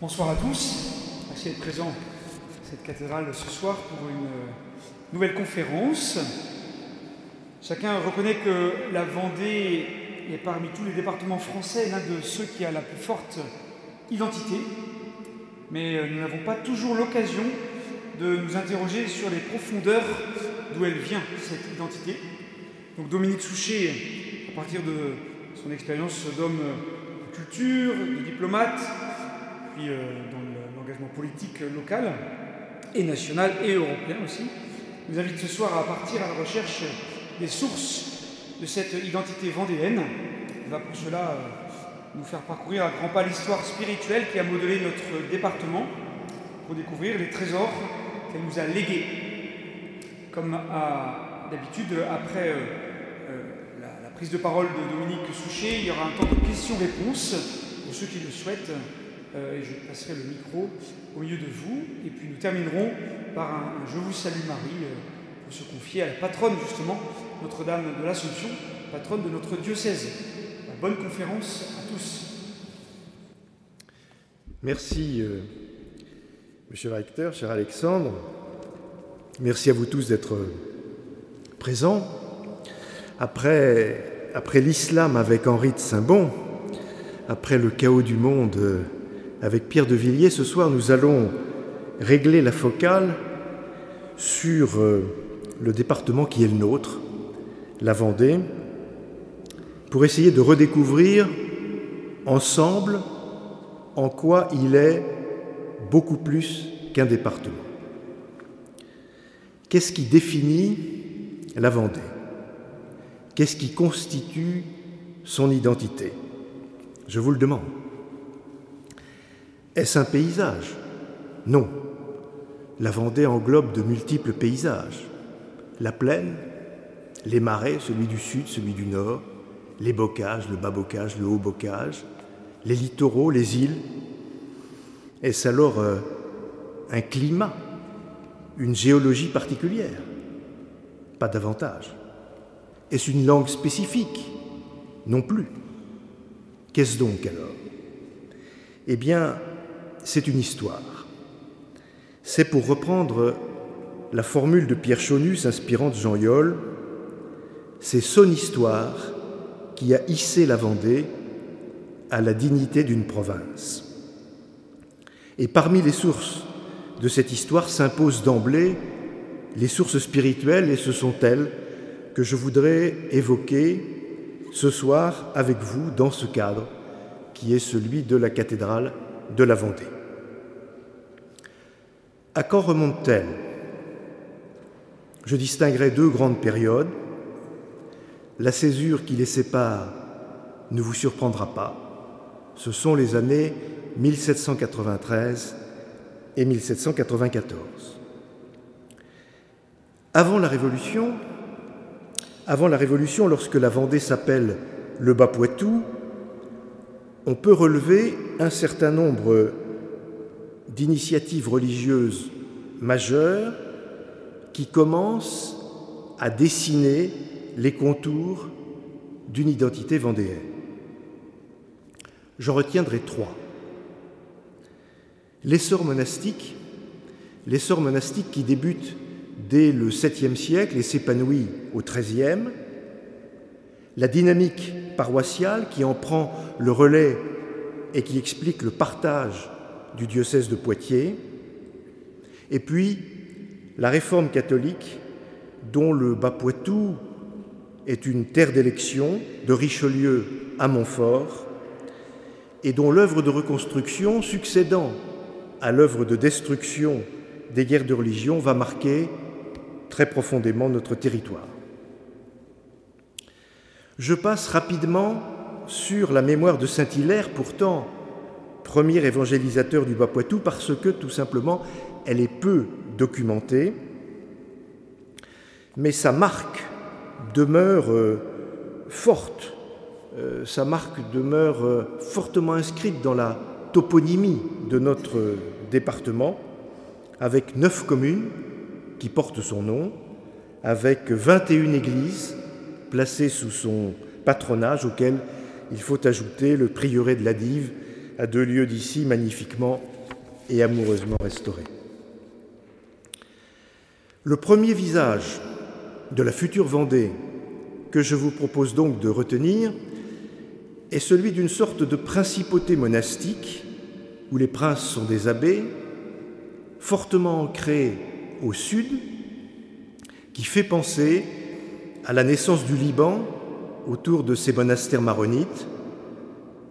Bonsoir à tous. Merci d'être présents à cette cathédrale ce soir pour une nouvelle conférence. Chacun reconnaît que la Vendée est parmi tous les départements français l'un de ceux qui a la plus forte identité, mais nous n'avons pas toujours l'occasion de nous interroger sur les profondeurs d'où elle vient, cette identité. Donc Dominique Souchet, à partir de son expérience d'homme de culture, de diplomate, puis dans l'engagement politique local et national et européen aussi, nous invite ce soir à partir à la recherche des sources de cette identité vendéenne. Il va pour cela nous faire parcourir à grands pas l'histoire spirituelle qui a modelé notre département pour découvrir les trésors qu'elle nous a légués. Comme d'habitude, après la prise de parole de Dominique Souchet, il y aura un temps de questions-réponses pour ceux qui le souhaitent. Et je passerai le micro au milieu de vous. Et puis nous terminerons par un Je vous salue Marie pour se confier à la patronne, justement, Notre-Dame de l'Assomption, patronne de notre diocèse. Bonne conférence à tous. Merci, Monsieur le recteur, cher Alexandre. Merci à vous tous d'être présents. Après l'islam avec Henri de Saint-Bon, après le chaos du monde avec Pierre de Villiers, ce soir nous allons régler la focale sur le département qui est le nôtre, la Vendée, pour essayer de redécouvrir ensemble en quoi il est beaucoup plus qu'un département. Qu'est-ce qui définit la Vendée? Qu'est-ce qui constitue son identité? Je vous le demande. Est-ce un paysage? Non. La Vendée englobe de multiples paysages. La plaine, les marais, celui du sud, celui du nord, les bocages, le bas bocage, le haut bocage, les littoraux, les îles. Est-ce alors un climat, une géologie particulière? Pas davantage. Est-ce une langue spécifique? Non plus. Qu'est-ce donc alors? Eh bien, c'est une histoire. C'est, pour reprendre la formule de Pierre Chaunu s'inspirant de Jean Yolle, c'est son histoire qui a hissé la Vendée à la dignité d'une province. Et parmi les sources de cette histoire s'imposent d'emblée les sources spirituelles, et ce sont elles que je voudrais évoquer ce soir avec vous dans ce cadre qui est celui de la cathédrale de la Vendée. À quand remonte-t-elle? Je distinguerai deux grandes périodes. La césure qui les sépare ne vous surprendra pas. Ce sont les années 1793 et 1794. Avant la Révolution, lorsque la Vendée s'appelle le Bas-Poitou, on peut relever un certain nombre d'initiatives religieuses majeures qui commencent à dessiner les contours d'une identité vendéenne. J'en retiendrai trois. L'essor monastique qui débute dès le 7e siècle et s'épanouit au 13e, la dynamique paroissiale qui en prend le relais et qui explique le partage du diocèse de Poitiers, et puis la réforme catholique dont le Bas-Poitou est une terre d'élection, de Richelieu à Montfort, et dont l'œuvre de reconstruction, succédant à l'œuvre de destruction des guerres de religion, va marquer très profondément notre territoire. Je passe rapidement sur la mémoire de Saint-Hilaire, pourtant premier évangélisateur du Bas-Poitou, parce que, tout simplement, elle est peu documentée, mais sa marque demeure forte, sa marque demeure fortement inscrite dans la toponymie de notre département, avec 9 communes qui portent son nom, avec 21 églises placées sous son patronage, auxquelles il faut ajouter le prieuré de la Dive, à 2 lieues d'ici, magnifiquement et amoureusement restaurés. Le premier visage de la future Vendée que je vous propose donc de retenir est celui d'une sorte de principauté monastique où les princes sont des abbés, fortement ancrés au sud, qui fait penser à la naissance du Liban autour de ces monastères maronites,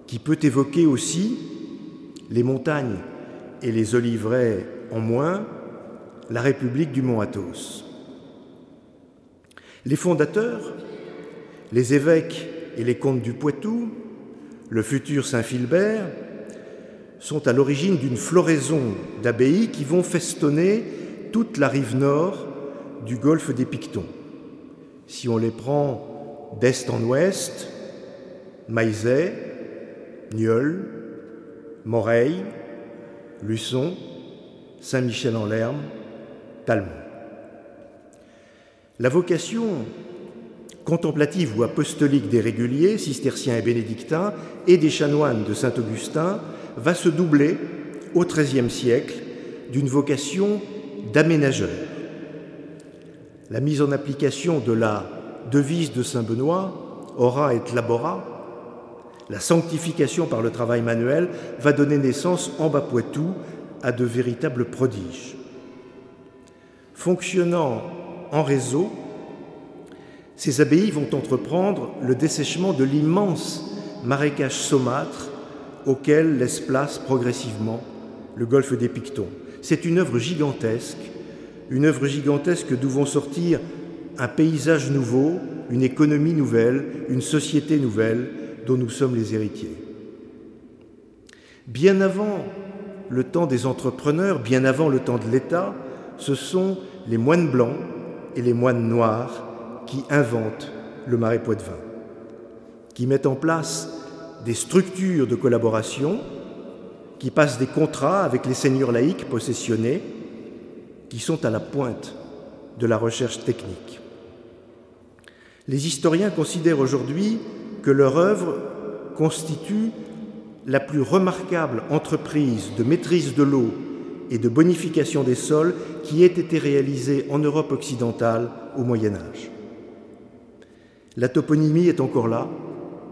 qui peut évoquer aussi les montagnes et les oliveraies en moins, la République du Mont Athos. Les fondateurs, les évêques et les comtes du Poitou, le futur Saint-Philbert, sont à l'origine d'une floraison d'abbayes qui vont festonner toute la rive nord du golfe des Pictons. Si on les prend d'est en ouest, Maillezais, Nieul, Moreil, Luçon, Saint-Michel-en-Lerme, Talmont. La vocation contemplative ou apostolique des réguliers, cisterciens et bénédictins, et des chanoines de Saint-Augustin va se doubler au XIIIe siècle d'une vocation d'aménageur. La mise en application de la devise de Saint-Benoît, ora et labora, la sanctification par le travail manuel, va donner naissance en Bas-Poitou à de véritables prodiges. Fonctionnant en réseau, ces abbayes vont entreprendre le dessèchement de l'immense marécage saumâtre auquel laisse place progressivement le golfe des Pictons. C'est une œuvre gigantesque d'où vont sortir un paysage nouveau, une économie nouvelle, une société nouvelle dont nous sommes les héritiers. Bien avant le temps des entrepreneurs, bien avant le temps de l'État, ce sont les moines blancs et les moines noirs qui inventent le Marais Poitevin, qui mettent en place des structures de collaboration, qui passent des contrats avec les seigneurs laïcs possessionnés, qui sont à la pointe de la recherche technique. Les historiens considèrent aujourd'hui que leur œuvre constitue la plus remarquable entreprise de maîtrise de l'eau et de bonification des sols qui ait été réalisée en Europe occidentale au Moyen Âge. La toponymie est encore là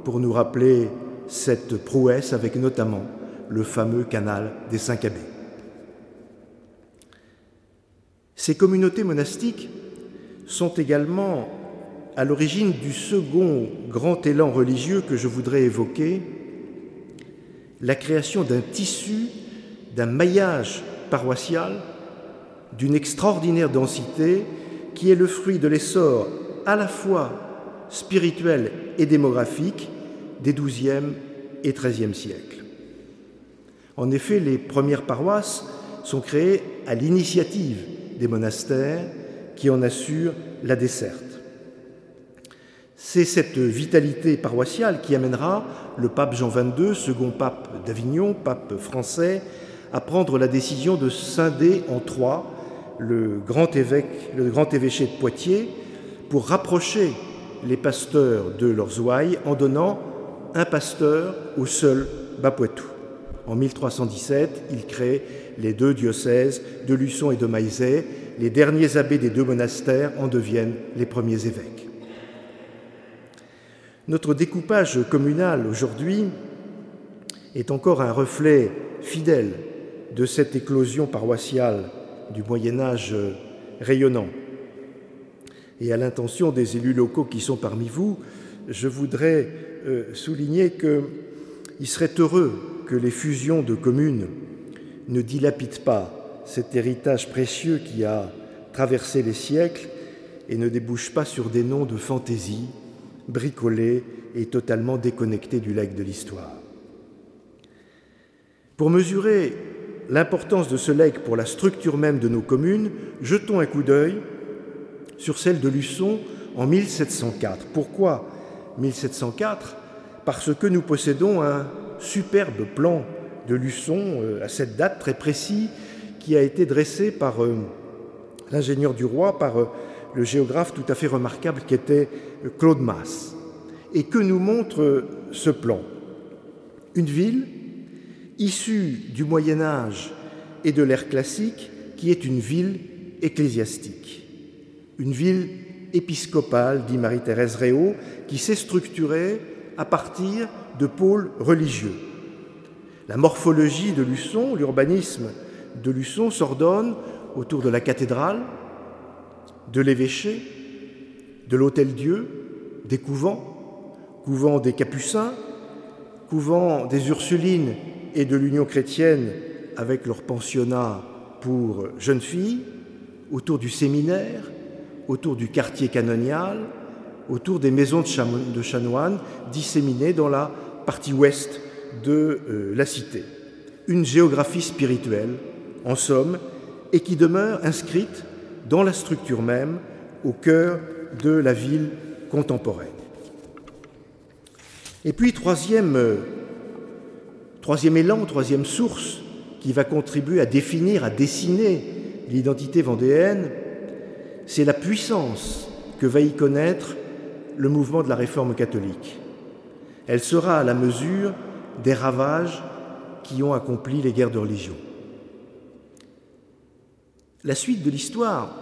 pour nous rappeler cette prouesse avec notamment le fameux canal des 5 abbés. Ces communautés monastiques sont également à l'origine du second grand élan religieux que je voudrais évoquer, la création d'un tissu, d'un maillage paroissial d'une extraordinaire densité qui est le fruit de l'essor à la fois spirituel et démographique des XIIe et XIIIe siècles. En effet, les premières paroisses sont créées à l'initiative des monastères qui en assurent la desserte. C'est cette vitalité paroissiale qui amènera le pape Jean XXII, second pape d'Avignon, pape français, à prendre la décision de scinder en 3 le grand évêché de Poitiers pour rapprocher les pasteurs de leurs ouailles en donnant un pasteur au seul Bas-Poitou. En 1317, il crée les 2 diocèses de Luçon et de Maillezais. Les derniers abbés des 2 monastères en deviennent les premiers évêques. Notre découpage communal aujourd'hui est encore un reflet fidèle de cette éclosion paroissiale du Moyen-Âge rayonnant. Et à l'intention des élus locaux qui sont parmi vous, je voudrais souligner qu'il serait heureux que les fusions de communes ne dilapident pas cet héritage précieux qui a traversé les siècles et ne débouchent pas sur des noms de fantaisie, bricolés et totalement déconnectés du legs de l'histoire. Pour mesurer l'importance de ce legs pour la structure même de nos communes, jetons un coup d'œil sur celle de Luçon en 1704. Pourquoi 1704 ? Parce que nous possédons un superbe plan de Luçon à cette date très précis qui a été dressé par l'ingénieur du roi, par le géographe tout à fait remarquable qui était Claude Masse. Et que nous montre ce plan ? Une ville issue du Moyen Âge et de l'ère classique, qui est une ville ecclésiastique, une ville épiscopale, dit Marie-Thérèse Réau, qui s'est structurée à partir de pôles religieux. La morphologie de Luçon, l'urbanisme de Luçon s'ordonne autour de la cathédrale, de l'évêché, de l'Hôtel-Dieu, des couvents, couvent des Capucins, couvent des Ursulines et de l'Union chrétienne avec leur pensionnat pour jeunes filles, autour du séminaire, autour du quartier canonial, autour des maisons de chanoines disséminées dans la partie ouest de la cité. Une géographie spirituelle, en somme, et qui demeure inscrite dans la structure même, au cœur de la ville contemporaine. Et puis, troisième élan, troisième source qui va contribuer à définir, à dessiner l'identité vendéenne, c'est la puissance que va y connaître le mouvement de la Réforme catholique. Elle sera à la mesure des ravages qui ont accompli les guerres de religion. La suite de l'histoire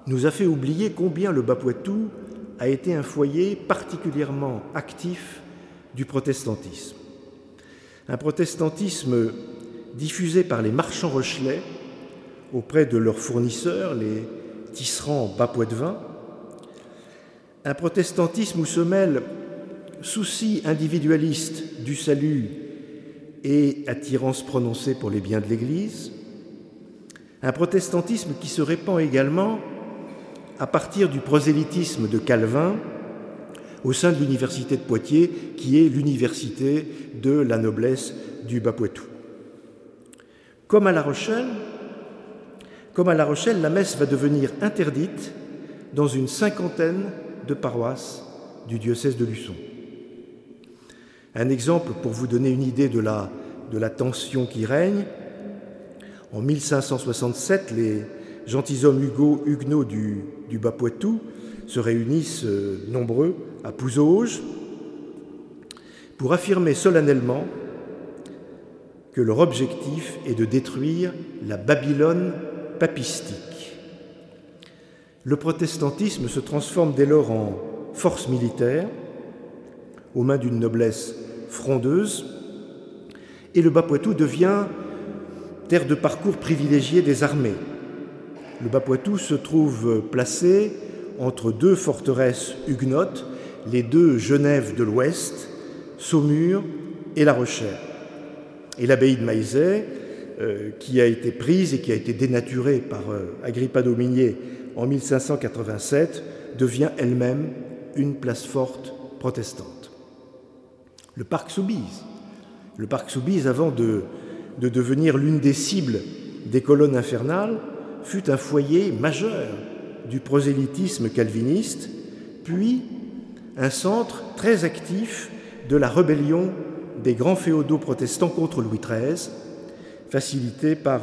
nous a fait oublier combien le Bas-Poitou a été un foyer particulièrement actif du protestantisme. Un protestantisme diffusé par les marchands rochelais auprès de leurs fournisseurs, les tisserands bas-poitevins, un protestantisme où se mêlent souci individualiste du salut et attirance prononcée pour les biens de l'Église, un protestantisme qui se répand également à partir du prosélytisme de Calvin au sein de l'université de Poitiers, qui est l'université de la noblesse du Bas-Poitou. Comme à La Rochelle, la messe va devenir interdite dans une 50aine de paroisses du diocèse de Luçon. Un exemple pour vous donner une idée de la tension qui règne. En 1567, les gentilshommes huguenots du Bas-Poitou se réunissent nombreux à Pouzauges pour affirmer solennellement que leur objectif est de détruire la Babylone papistique. Le protestantisme se transforme dès lors en force militaire aux mains d'une noblesse frondeuse et le Bas-Poitou devient terre de parcours privilégiée des armées. Le Bas-Poitou se trouve placé entre deux forteresses huguenotes, les deux Genève de l'Ouest, Saumur et La Rochelle. Et l'abbaye de Maillezais, qui a été prise et qui a été dénaturée par Agrippa d'Aumigné en 1587, devient elle-même une place forte protestante. Le parc Soubise, avant de devenir l'une des cibles des colonnes infernales, fut un foyer majeur du prosélytisme calviniste, puis un centre très actif de la rébellion des grands féodaux protestants contre Louis XIII, facilité par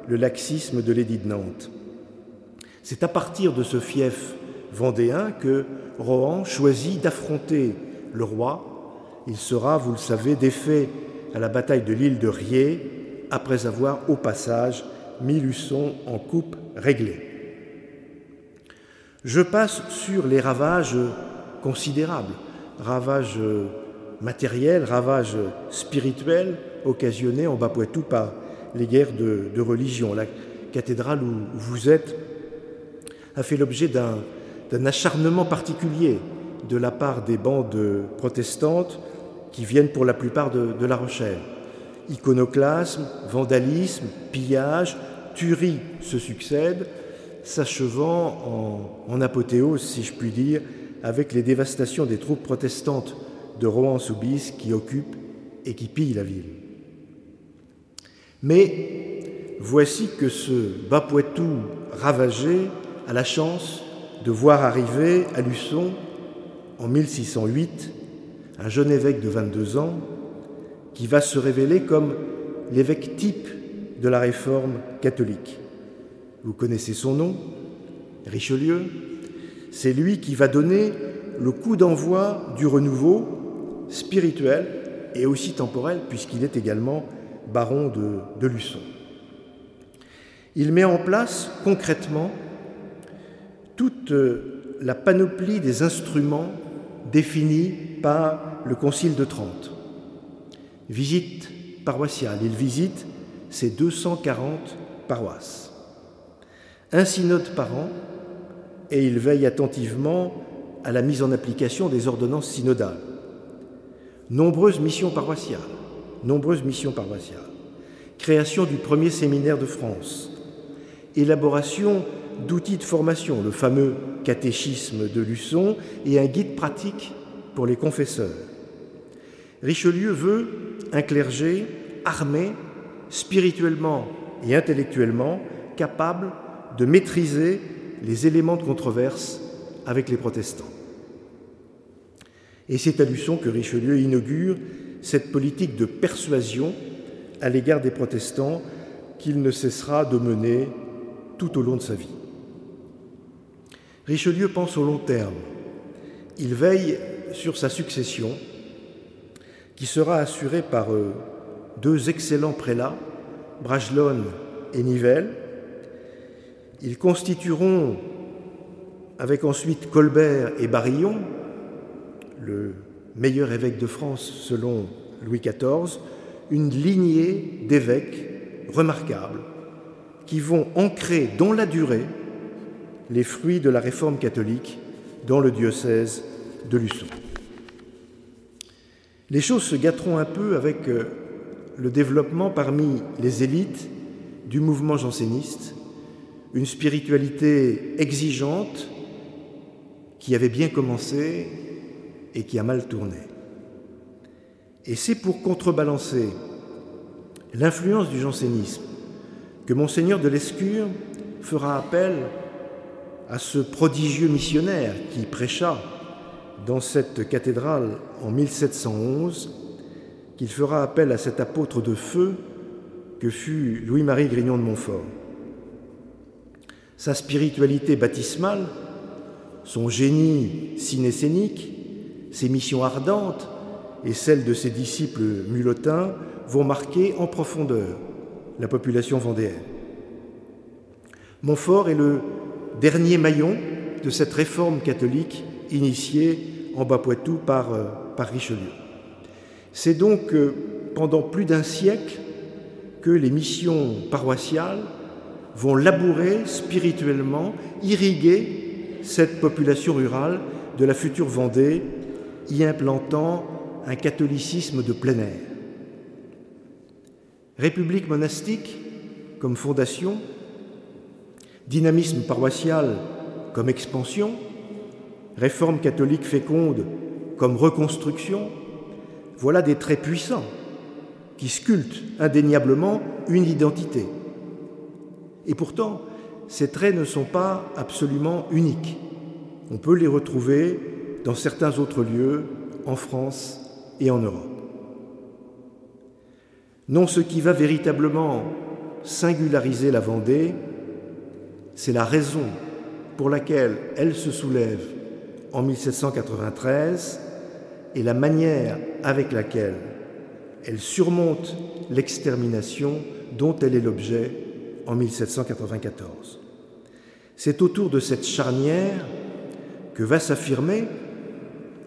le laxisme de l'édit de Nantes. C'est à partir de ce fief vendéen que Rohan choisit d'affronter le roi. Il sera, vous le savez, défait à la bataille de l'île de Riez, après avoir au passage mis Luçon en coupe réglée. Je passe sur les ravages considérables, ravages matériels, ravages spirituels occasionnés en Bas-Poitou par les guerres de religion. La cathédrale où vous êtes a fait l'objet d'un acharnement particulier de la part des bandes protestantes qui viennent pour la plupart de La Rochelle. Iconoclasme, vandalisme, pillage, tuerie se succèdent, s'achevant en apothéose, si je puis dire, avec les dévastations des troupes protestantes de Rohan-Soubise qui occupent et qui pillent la ville. Mais voici que ce Bas-Poitou ravagé a la chance de voir arriver à Luçon, en 1608, un jeune évêque de 22 ans qui va se révéler comme l'évêque type de la Réforme catholique. Vous connaissez son nom, Richelieu. C'est lui qui va donner le coup d'envoi du renouveau spirituel et aussi temporel, puisqu'il est également baron de Luçon. Il met en place concrètement toute la panoplie des instruments définis par le Concile de Trente. Visite paroissiale, il visite ses 240 paroisses. Un synode par an, et il veille attentivement à la mise en application des ordonnances synodales. Nombreuses missions paroissiales. Création du premier séminaire de France. Élaboration d'outils de formation, le fameux catéchisme de Luçon et un guide pratique pour les confesseurs. Richelieu veut un clergé armé, spirituellement et intellectuellement, capable de maîtriser les éléments de controverse avec les protestants. Et c'est à Luçon que Richelieu inaugure cette politique de persuasion à l'égard des protestants qu'il ne cessera de mener tout au long de sa vie. Richelieu pense au long terme. Il veille sur sa succession, qui sera assurée par deux excellents prélats, Bragelonne et Nivelle. Ils constitueront, avec ensuite Colbert et Barillon, le meilleur évêque de France selon Louis XIV, une lignée d'évêques remarquables qui vont ancrer dans la durée les fruits de la réforme catholique dans le diocèse de Luçon. Les choses se gâteront un peu avec le développement parmi les élites du mouvement janséniste, une spiritualité exigeante qui avait bien commencé et qui a mal tourné. Et c'est pour contrebalancer l'influence du jansénisme que Monseigneur de Lescure fera appel à ce prodigieux missionnaire qui prêcha dans cette cathédrale en 1711, qu'il fera appel à cet apôtre de feu que fut Louis-Marie Grignon de Montfort. Sa spiritualité baptismale, son génie cinécénique, ses missions ardentes et celles de ses disciples mulotins vont marquer en profondeur la population vendéenne. Montfort est le dernier maillon de cette réforme catholique initiée en Bas-Poitou par Richelieu. C'est donc pendant plus d'un siècle que les missions paroissiales vont labourer spirituellement, irriguer cette population rurale de la future Vendée, y implantant un catholicisme de plein air. République monastique comme fondation, dynamisme paroissial comme expansion, réforme catholique féconde comme reconstruction, voilà des traits puissants qui sculptent indéniablement une identité. Et pourtant, ces traits ne sont pas absolument uniques. On peut les retrouver dans certains autres lieux, en France et en Europe. Non, ce qui va véritablement singulariser la Vendée, c'est la raison pour laquelle elle se soulève en 1793 et la manière avec laquelle elle surmonte l'extermination dont elle est l'objet en 1794. C'est autour de cette charnière que va s'affirmer,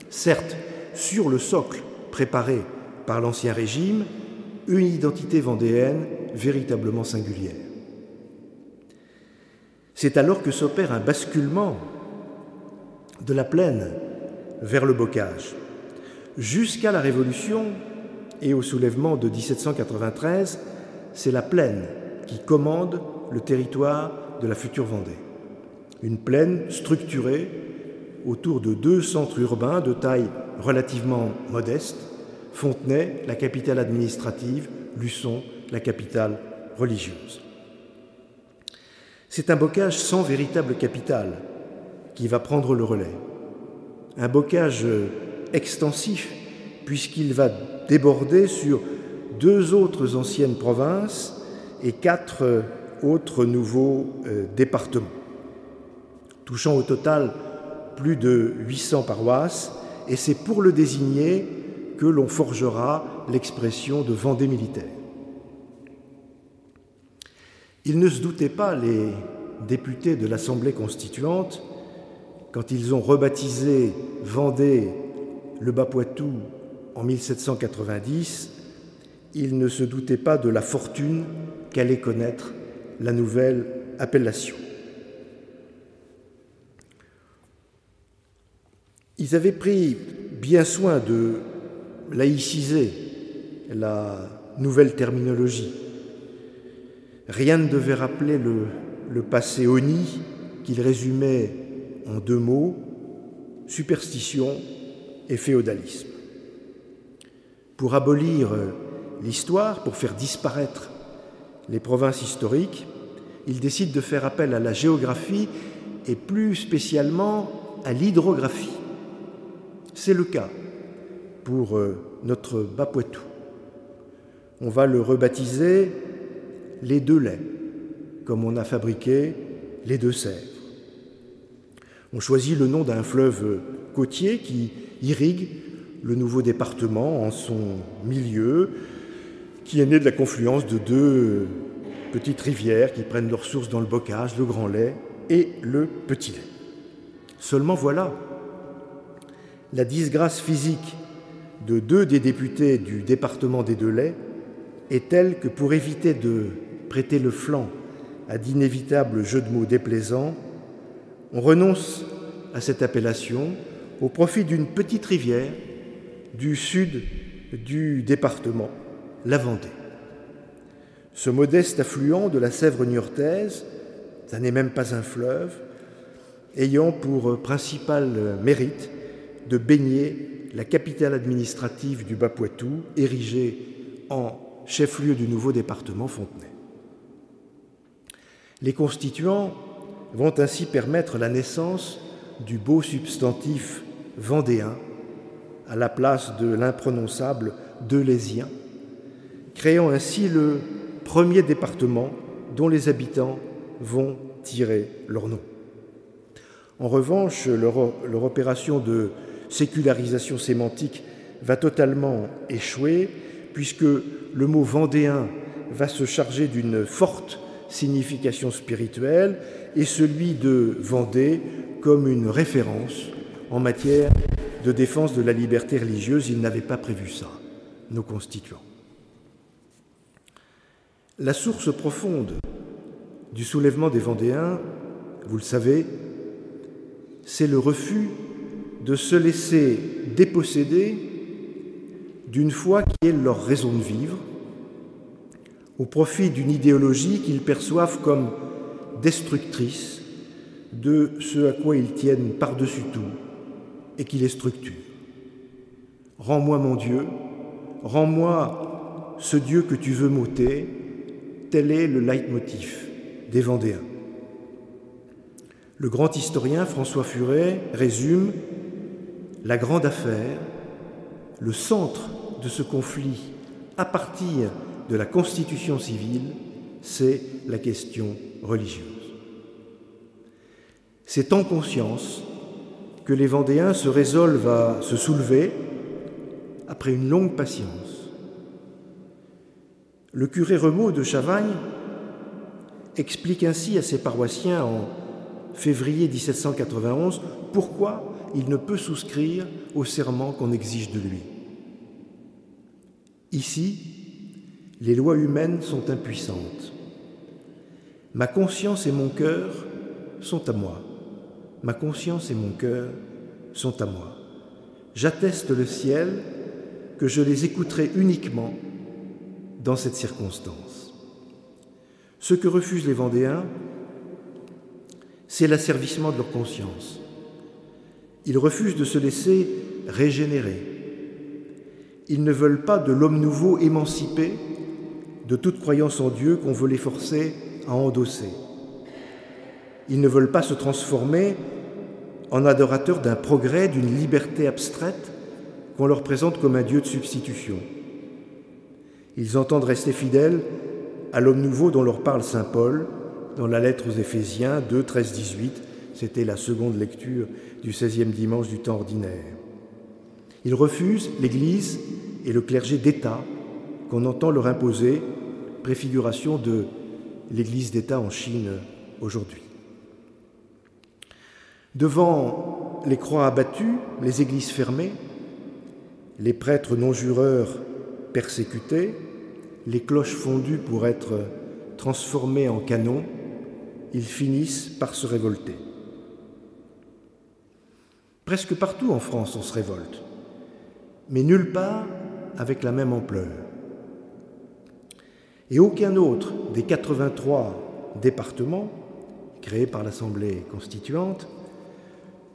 certes sur le socle préparé par l'Ancien Régime, une identité vendéenne véritablement singulière. C'est alors que s'opère un basculement de la plaine vers le bocage. Jusqu'à la Révolution et au soulèvement de 1793, c'est la plaine qui commande le territoire de la future Vendée. Une plaine structurée autour de deux centres urbains de taille relativement modeste, Fontenay, la capitale administrative, Luçon, la capitale religieuse. C'est un bocage sans véritable capitale qui va prendre le relais. Un bocage extensif puisqu'il va déborder sur deux autres anciennes provinces et 4 autres nouveaux départements, touchant au total plus de 800 paroisses, et c'est pour le désigner que l'on forgera l'expression de Vendée militaire. Ils ne se doutaient pas, les députés de l'Assemblée constituante, quand ils ont rebaptisé Vendée le Bas-Poitou en 1790, ils ne se doutaient pas de la fortune qu'allait connaître la nouvelle appellation. Ils avaient pris bien soin de laïciser la nouvelle terminologie. Rien ne devait rappeler le passé honni qu'ils résumaient en 2 mots, superstition et féodalisme. Pour abolir l'histoire, pour faire disparaître les provinces historiques, ils décident de faire appel à la géographie et plus spécialement à l'hydrographie. C'est le cas pour notre Bas-Poitou. On va le rebaptiser les 2 laits, comme on a fabriqué les 2 Sèvres. On choisit le nom d'un fleuve côtier qui irrigue le nouveau département en son milieu, qui est né de la confluence de 2 petites rivières qui prennent leur source dans le Bocage, le Grand Lait et le Petit Lait. Seulement voilà, la disgrâce physique de 2 des députés du département des 2 Laits est telle que pour éviter de prêter le flanc à d'inévitables jeux de mots déplaisants, on renonce à cette appellation au profit d'une petite rivière du sud du département, la Vendée. Ce modeste affluent de la Sèvre niortaise, ça n'est même pas un fleuve, ayant pour principal mérite de baigner la capitale administrative du Bas-Poitou, érigée en chef-lieu du nouveau département Fontenay. Les constituants vont ainsi permettre la naissance du beau substantif vendéen à la place de l'imprononçable deleuzien, créant ainsi le premier département dont les habitants vont tirer leur nom. En revanche, leur opération de sécularisation sémantique va totalement échouer puisque le mot vendéen va se charger d'une forte signification spirituelle et celui de Vendée comme une référence en matière de défense de la liberté religieuse. Ils n'avaient pas prévu ça, nos constituants. La source profonde du soulèvement des Vendéens, vous le savez, c'est le refus de se laisser déposséder d'une foi qui est leur raison de vivre, au profit d'une idéologie qu'ils perçoivent comme destructrice de ce à quoi ils tiennent par-dessus tout et qui les structure. Rends-moi mon Dieu, rends-moi ce Dieu que tu veux m'ôter, tel est le leitmotiv des Vendéens. Le grand historien François Furet résume la grande affaire, le centre de ce conflit à partir de la constitution civile, c'est la question religieuse. C'est en conscience que les Vendéens se résolvent à se soulever après une longue patience. Le curé Remaud de Chavagne explique ainsi à ses paroissiens en février 1791 pourquoi il ne peut souscrire au serment qu'on exige de lui. Ici, les lois humaines sont impuissantes. Ma conscience et mon cœur sont à moi. Ma conscience et mon cœur sont à moi. J'atteste le ciel que je les écouterai uniquement dans cette circonstance. Ce que refusent les Vendéens, c'est l'asservissement de leur conscience. Ils refusent de se laisser régénérer. Ils ne veulent pas de l'homme nouveau émancipé de toute croyance en Dieu qu'on veut les forcer à endosser. Ils ne veulent pas se transformer en adorateurs d'un progrès, d'une liberté abstraite qu'on leur présente comme un Dieu de substitution. Ils entendent rester fidèles à l'homme nouveau dont leur parle saint Paul dans la lettre aux Éphésiens 2, 13, 18. C'était la seconde lecture du 16e dimanche du temps ordinaire. Ils refusent l'Église et le clergé d'État qu'on entend leur imposer, préfiguration de l'Église d'État en Chine aujourd'hui. Devant les croix abattues, les églises fermées, les prêtres non-jureurs persécutés, les cloches fondues pour être transformées en canons, ils finissent par se révolter. Presque partout en France, on se révolte, mais nulle part avec la même ampleur. Et aucun autre des 83 départements créés par l'Assemblée constituante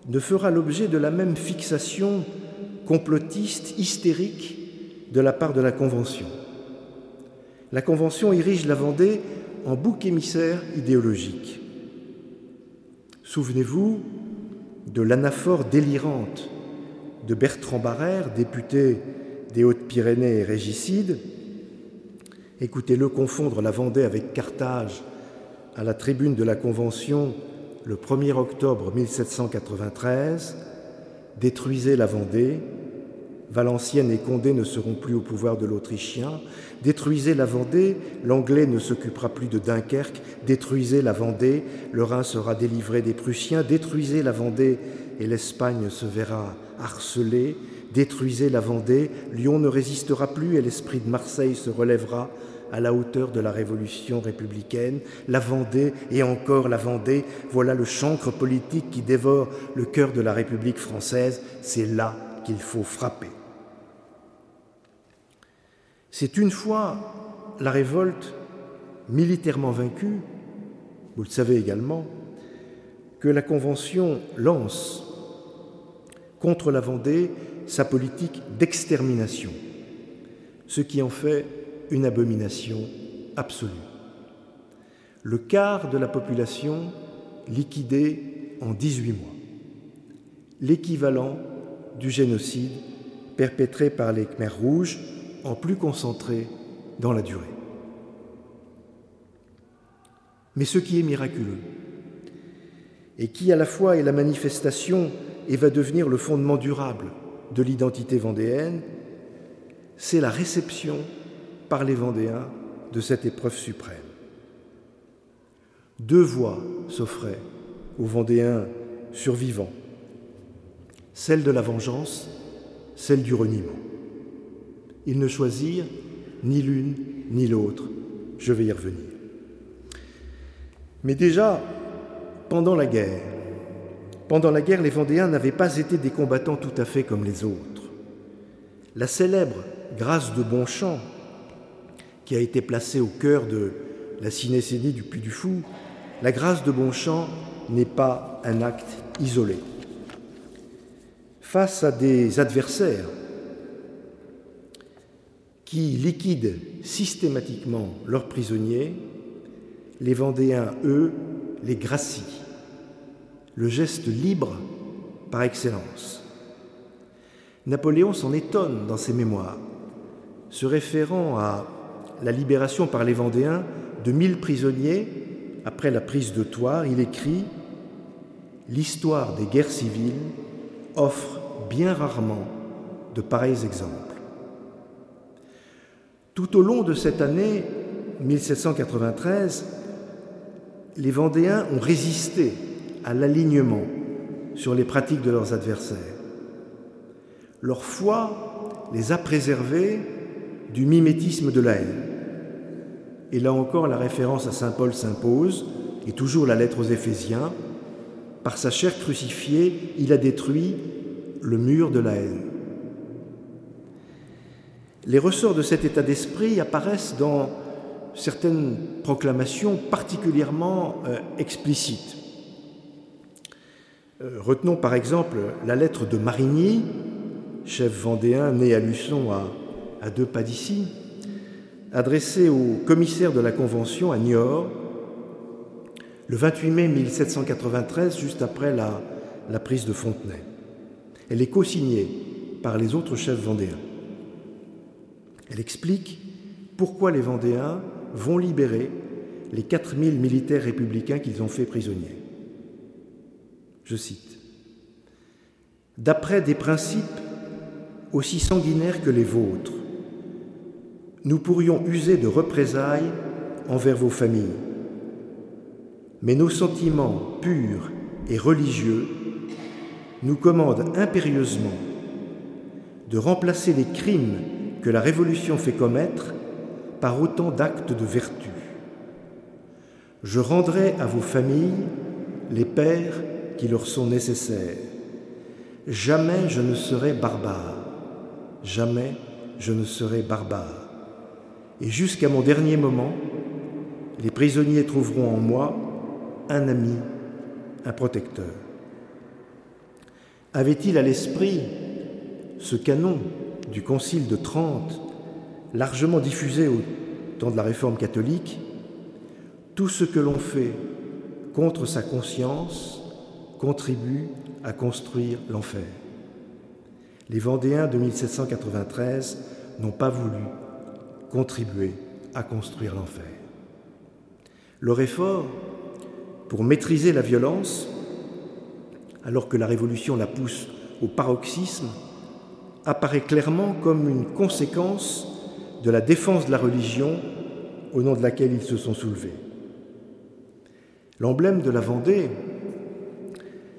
ne fera l'objet de la même fixation complotiste, hystérique de la part de la Convention. La Convention érige la Vendée en bouc émissaire idéologique. Souvenez-vous de l'anaphore délirante de Bertrand Barrère, député des Hautes-Pyrénées et régicide. Écoutez-le confondre la Vendée avec Carthage à la tribune de la Convention le 1er octobre 1793. Détruisez la Vendée, Valenciennes et Condé ne seront plus au pouvoir de l'Autrichien. Détruisez la Vendée, l'Anglais ne s'occupera plus de Dunkerque. Détruisez la Vendée, le Rhin sera délivré des Prussiens. Détruisez la Vendée et l'Espagne se verra harcelée. Détruisez la Vendée, Lyon ne résistera plus et l'esprit de Marseille se relèvera à la hauteur de la révolution républicaine. La Vendée et encore la Vendée, voilà le chancre politique qui dévore le cœur de la République française. C'est là qu'il faut frapper. C'est une fois la révolte militairement vaincue, vous le savez également, que la Convention lance contre la Vendée sa politique d'extermination, ce qui en fait une abomination absolue. Le quart de la population liquidée en 18 mois, l'équivalent du génocide perpétré par les Khmers rouges, en plus concentré dans la durée. Mais ce qui est miraculeux, et qui à la fois est la manifestation et va devenir le fondement durable de l'identité vendéenne, c'est la réception par les Vendéens de cette épreuve suprême. Deux voies s'offraient aux Vendéens survivants, celle de la vengeance, celle du reniement. Ils ne choisirent ni l'une ni l'autre, je vais y revenir. Mais déjà, pendant la guerre, les Vendéens n'avaient pas été des combattants tout à fait comme les autres. La célèbre grâce de Bonchamp, qui a été placée au cœur de la cinécénie du Puy du Fou, la grâce de Bonchamp n'est pas un acte isolé. Face à des adversaires qui liquident systématiquement leurs prisonniers, les Vendéens, eux, les gracient. Le geste libre par excellence. Napoléon s'en étonne dans ses mémoires, se référant à la libération par les Vendéens de 1000 prisonniers après la prise de Thouars. Il écrit « L'histoire des guerres civiles offre bien rarement de pareils exemples. » Tout au long de cette année 1793, les Vendéens ont résisté à l'alignement sur les pratiques de leurs adversaires. Leur foi les a préservés du mimétisme de la haine. Et là encore, la référence à saint Paul s'impose, et toujours la lettre aux Éphésiens. Par sa chair crucifiée, il a détruit le mur de la haine. Les ressorts de cet état d'esprit apparaissent dans certaines proclamations particulièrement explicites. Retenons par exemple la lettre de Marigny, chef vendéen né à Luçon à 2 pas d'ici, adressée au commissaire de la Convention à Niort le 28 mai 1793, juste après la prise de Fontenay. Elle est co-signée par les autres chefs vendéens. Elle explique pourquoi les Vendéens vont libérer les 4000 militaires républicains qu'ils ont fait prisonniers. Je cite : « D'après des principes aussi sanguinaires que les vôtres, nous pourrions user de représailles envers vos familles, mais nos sentiments purs et religieux nous commandent impérieusement de remplacer les crimes que la Révolution fait commettre par autant d'actes de vertu. Je rendrai à vos familles les pères qui leur sont nécessaires. Jamais je ne serai barbare. Jamais je ne serai barbare. Et jusqu'à mon dernier moment, les prisonniers trouveront en moi un ami, un protecteur. Avait-il à l'esprit ce canon du Concile de Trente, largement diffusé au temps de la Réforme catholique: tout ce que l'on fait contre sa conscience contribue à construire l'enfer. Les Vendéens de 1793 n'ont pas voulu contribuer à construire l'enfer. Leur effort pour maîtriser la violence, alors que la Révolution la pousse au paroxysme, apparaît clairement comme une conséquence de la défense de la religion au nom de laquelle ils se sont soulevés. L'emblème de la Vendée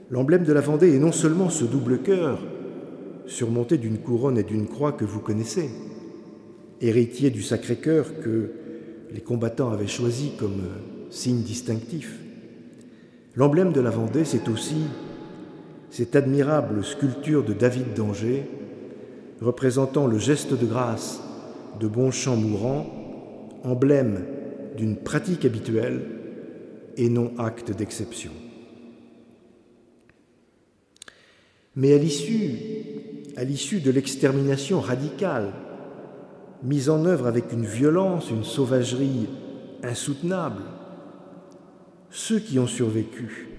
est non seulement ce double cœur surmonté d'une couronne et d'une croix que vous connaissez, héritier du Sacré-Cœur que les combattants avaient choisi comme signe distinctif. L'emblème de la Vendée, c'est aussi cette admirable sculpture de David d'Angers représentant le geste de grâce de Bonchamp mourant, emblème d'une pratique habituelle et non acte d'exception. Mais à l'issue de l'extermination radicale, mise en œuvre avec une violence, une sauvagerie insoutenable, ceux qui ont survécu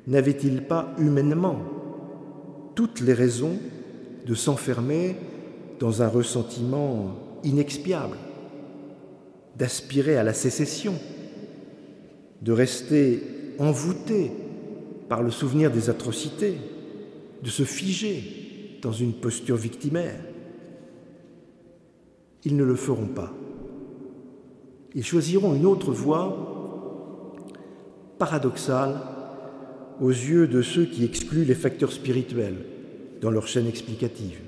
n'avaient-ils pas humainement toutes les raisons de s'enfermer dans un ressentiment inexpiable, d'aspirer à la sécession, de rester envoûtés par le souvenir des atrocités, de se figer dans une posture victimaire? Ils ne le feront pas. Ils choisiront une autre voie paradoxale aux yeux de ceux qui excluent les facteurs spirituels dans leur chaîne explicative.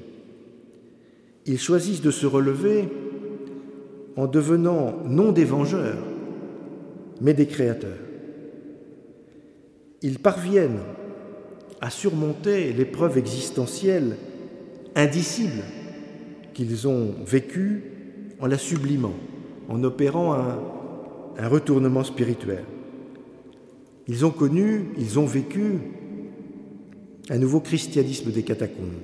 Ils choisissent de se relever en devenant non des vengeurs, mais des créateurs. Ils parviennent à surmonter l'épreuve existentielle indicible qu'ils ont vécue en la sublimant, en opérant un retournement spirituel. Ils ont vécu un nouveau christianisme des catacombes,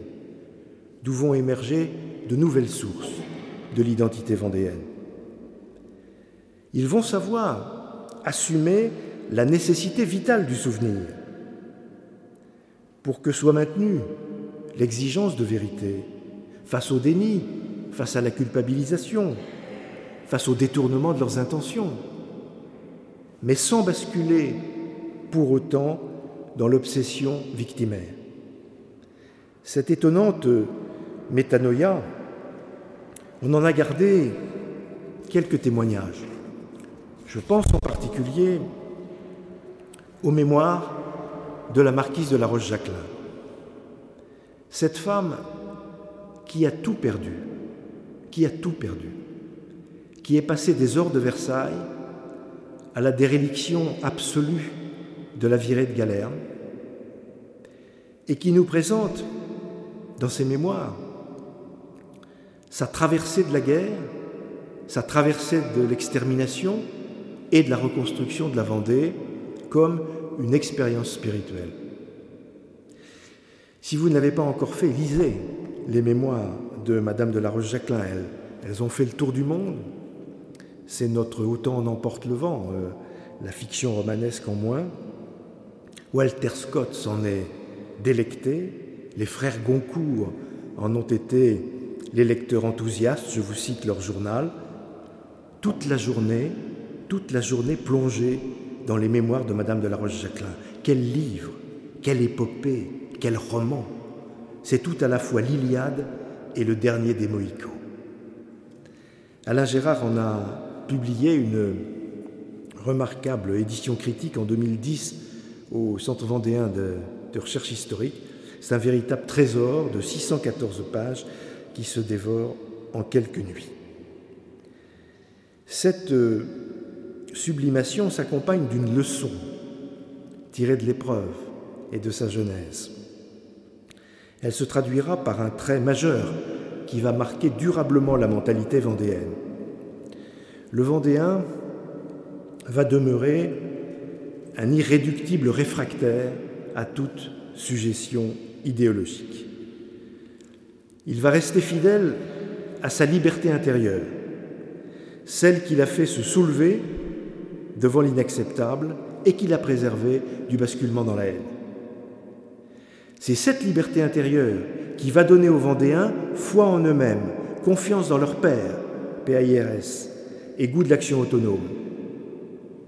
d'où vont émerger de nouvelles sources de l'identité vendéenne. Ils vont savoir assumer la nécessité vitale du souvenir pour que soit maintenue l'exigence de vérité face au déni, face à la culpabilisation, face au détournement de leurs intentions, mais sans basculer pour autant dans l'obsession victimaire. Cette étonnante métanoïa, on en a gardé quelques témoignages. Je pense en particulier aux mémoires de la marquise de la Roche-Jacquelin. Cette femme qui a tout perdu, qui est passée des ors de Versailles à la déréliction absolue de la virée de Galerne, et qui nous présente dans ses mémoires sa traversée de la guerre, sa traversée de l'extermination et de la reconstruction de la Vendée comme une expérience spirituelle. Si vous ne l'avez pas encore fait, lisez les mémoires de Madame de la Roche-Jacquelin. Elles ont fait le tour du monde. C'est notre Autant en emporte le vent, la fiction romanesque en moins. Walter Scott s'en est délecté. Les frères Goncourt en ont été les lecteurs enthousiastes. Je vous cite leur journal. Toute la journée plongée dans les mémoires de Madame de la Roche-Jacquelin. Quel livre, quelle épopée, quel roman! C'est tout à la fois l'Iliade et le dernier des Mohicans. Alain Gérard en a publié remarquable édition critique en 2010 au Centre vendéen de recherche historique. C'est un véritable trésor de 614 pages qui se dévore en quelques nuits. Cette sublimation s'accompagne d'une leçon tirée de l'épreuve et de sa genèse. Elle se traduira par un trait majeur qui va marquer durablement la mentalité vendéenne. Le Vendéen va demeurer un irréductible réfractaire à toute suggestion idéologique. Il va rester fidèle à sa liberté intérieure, celle qui l'a fait se soulever devant l'inacceptable et qui l'a préservé du basculement dans la haine. C'est cette liberté intérieure qui va donner aux Vendéens foi en eux-mêmes, confiance dans leur père, PAIRS, et goût de l'action autonome.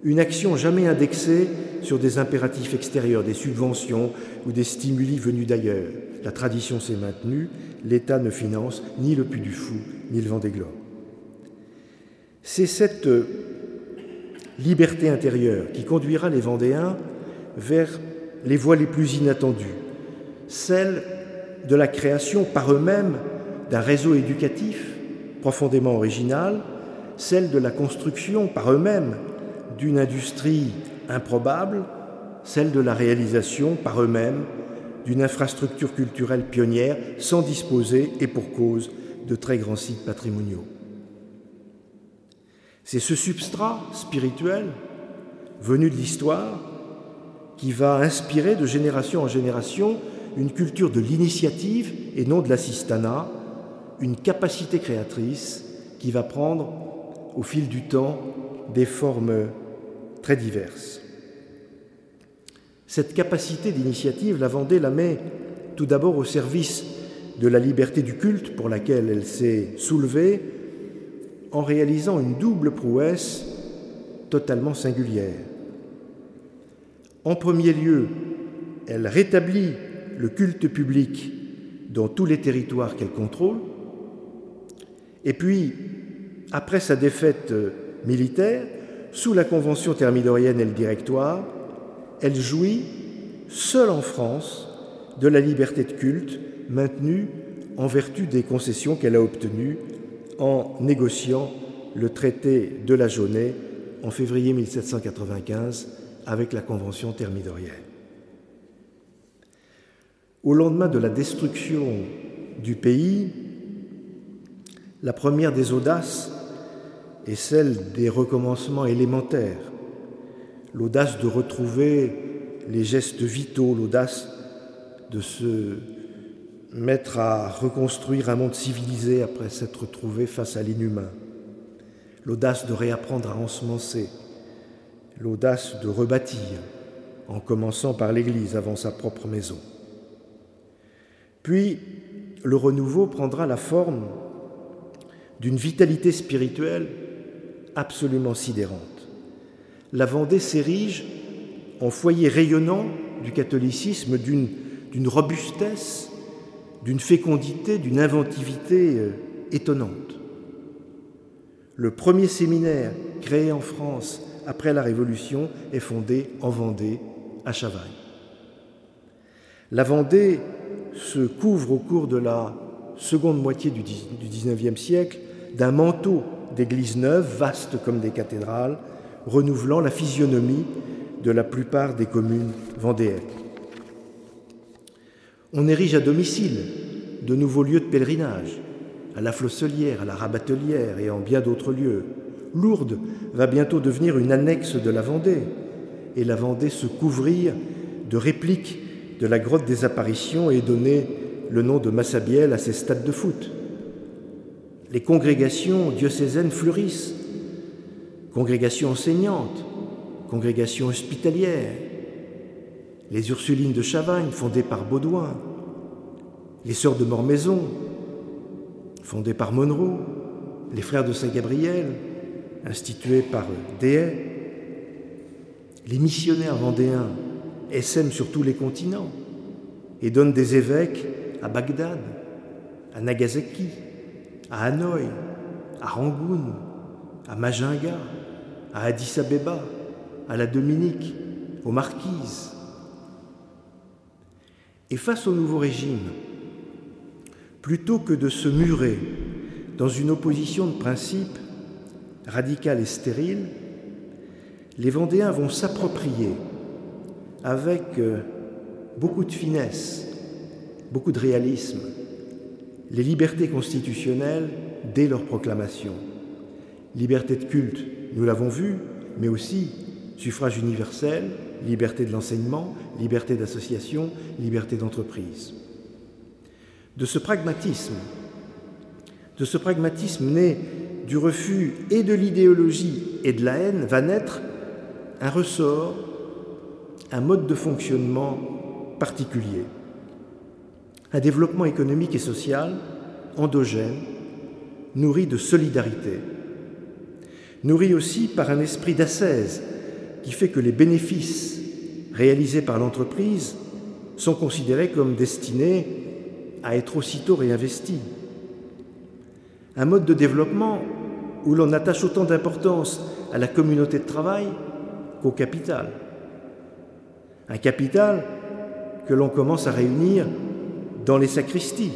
Une action jamais indexée sur des impératifs extérieurs, des subventions ou des stimuli venus d'ailleurs. La tradition s'est maintenue, l'État ne finance ni le Puy du Fou, ni le Vendée Globe. C'est cette liberté intérieure qui conduira les Vendéens vers les voies les plus inattendues, celle de la création par eux-mêmes d'un réseau éducatif profondément original, celle de la construction par eux-mêmes d'une industrie improbable, celle de la réalisation par eux-mêmes d'une infrastructure culturelle pionnière sans disposer, et pour cause, de très grands sites patrimoniaux. C'est ce substrat spirituel venu de l'histoire qui va inspirer de génération en génération une culture de l'initiative et non de l'assistanat, une capacité créatrice qui va prendre au fil du temps des formes très diverses. Cette capacité d'initiative, la Vendée la met tout d'abord au service de la liberté du culte pour laquelle elle s'est soulevée en réalisant une double prouesse totalement singulière. En premier lieu, elle rétablit le culte public dans tous les territoires qu'elle contrôle, et puis, après sa défaite militaire, sous la Convention thermidorienne et le Directoire, elle jouit, seule en France, de la liberté de culte maintenue en vertu des concessions qu'elle a obtenues en négociant le traité de la Jaunée en février 1795 avec la Convention thermidorienne. Au lendemain de la destruction du pays, la première des audaces est celle des recommencements élémentaires, l'audace de retrouver les gestes vitaux, l'audace de se mettre à reconstruire un monde civilisé après s'être trouvé face à l'inhumain, l'audace de réapprendre à ensemencer, l'audace de rebâtir, en commençant par l'Église avant sa propre maison. Puis, le renouveau prendra la forme d'une vitalité spirituelle absolument sidérante. La Vendée s'érige en foyer rayonnant du catholicisme, d'une robustesse, d'une fécondité, d'une inventivité étonnante. Le premier séminaire créé en France après la Révolution est fondé en Vendée, à Chavagne. La Vendée se couvre au cours de la seconde moitié du XIXe siècle d'un manteau d'églises neuves, vastes comme des cathédrales, renouvelant la physionomie de la plupart des communes vendéennes. On érige à domicile de nouveaux lieux de pèlerinage, à la Flosselière, à la Rabatelière et en bien d'autres lieux. Lourdes va bientôt devenir une annexe de la Vendée, et la Vendée se couvrir de répliques de la grotte des apparitions et donner le nom de Massabielle à ses stades de foot. Les congrégations diocésaines fleurissent, congrégations enseignantes, congrégations hospitalières, les Ursulines de Chavagne, fondées par Baudouin, les Sœurs de Mormaison, fondées par Monroe, les Frères de Saint-Gabriel, institués par Dehaye, les missionnaires vendéens essaiment sur tous les continents et donnent des évêques à Bagdad, à Nagasaki, à Hanoï, à Rangoon, à Majinga, à Addis Abeba, à la Dominique, aux Marquises. Et face au nouveau régime, plutôt que de se murer dans une opposition de principe radicale et stérile, les Vendéens vont s'approprier avec beaucoup de finesse, beaucoup de réalisme, les libertés constitutionnelles dès leur proclamation. Liberté de culte, nous l'avons vu, mais aussi suffrage universel, liberté de l'enseignement, liberté d'association, liberté d'entreprise. De ce pragmatisme né du refus et de l'idéologie et de la haine, va naître un ressort, un mode de fonctionnement particulier, un développement économique et social endogène, nourri de solidarité, nourri aussi par un esprit d'ascèse qui fait que les bénéfices réalisés par l'entreprise sont considérés comme destinés à être aussitôt réinvestis. Un mode de développement où l'on attache autant d'importance à la communauté de travail qu'au capital. Un capital que l'on commence à réunir dans les sacristies.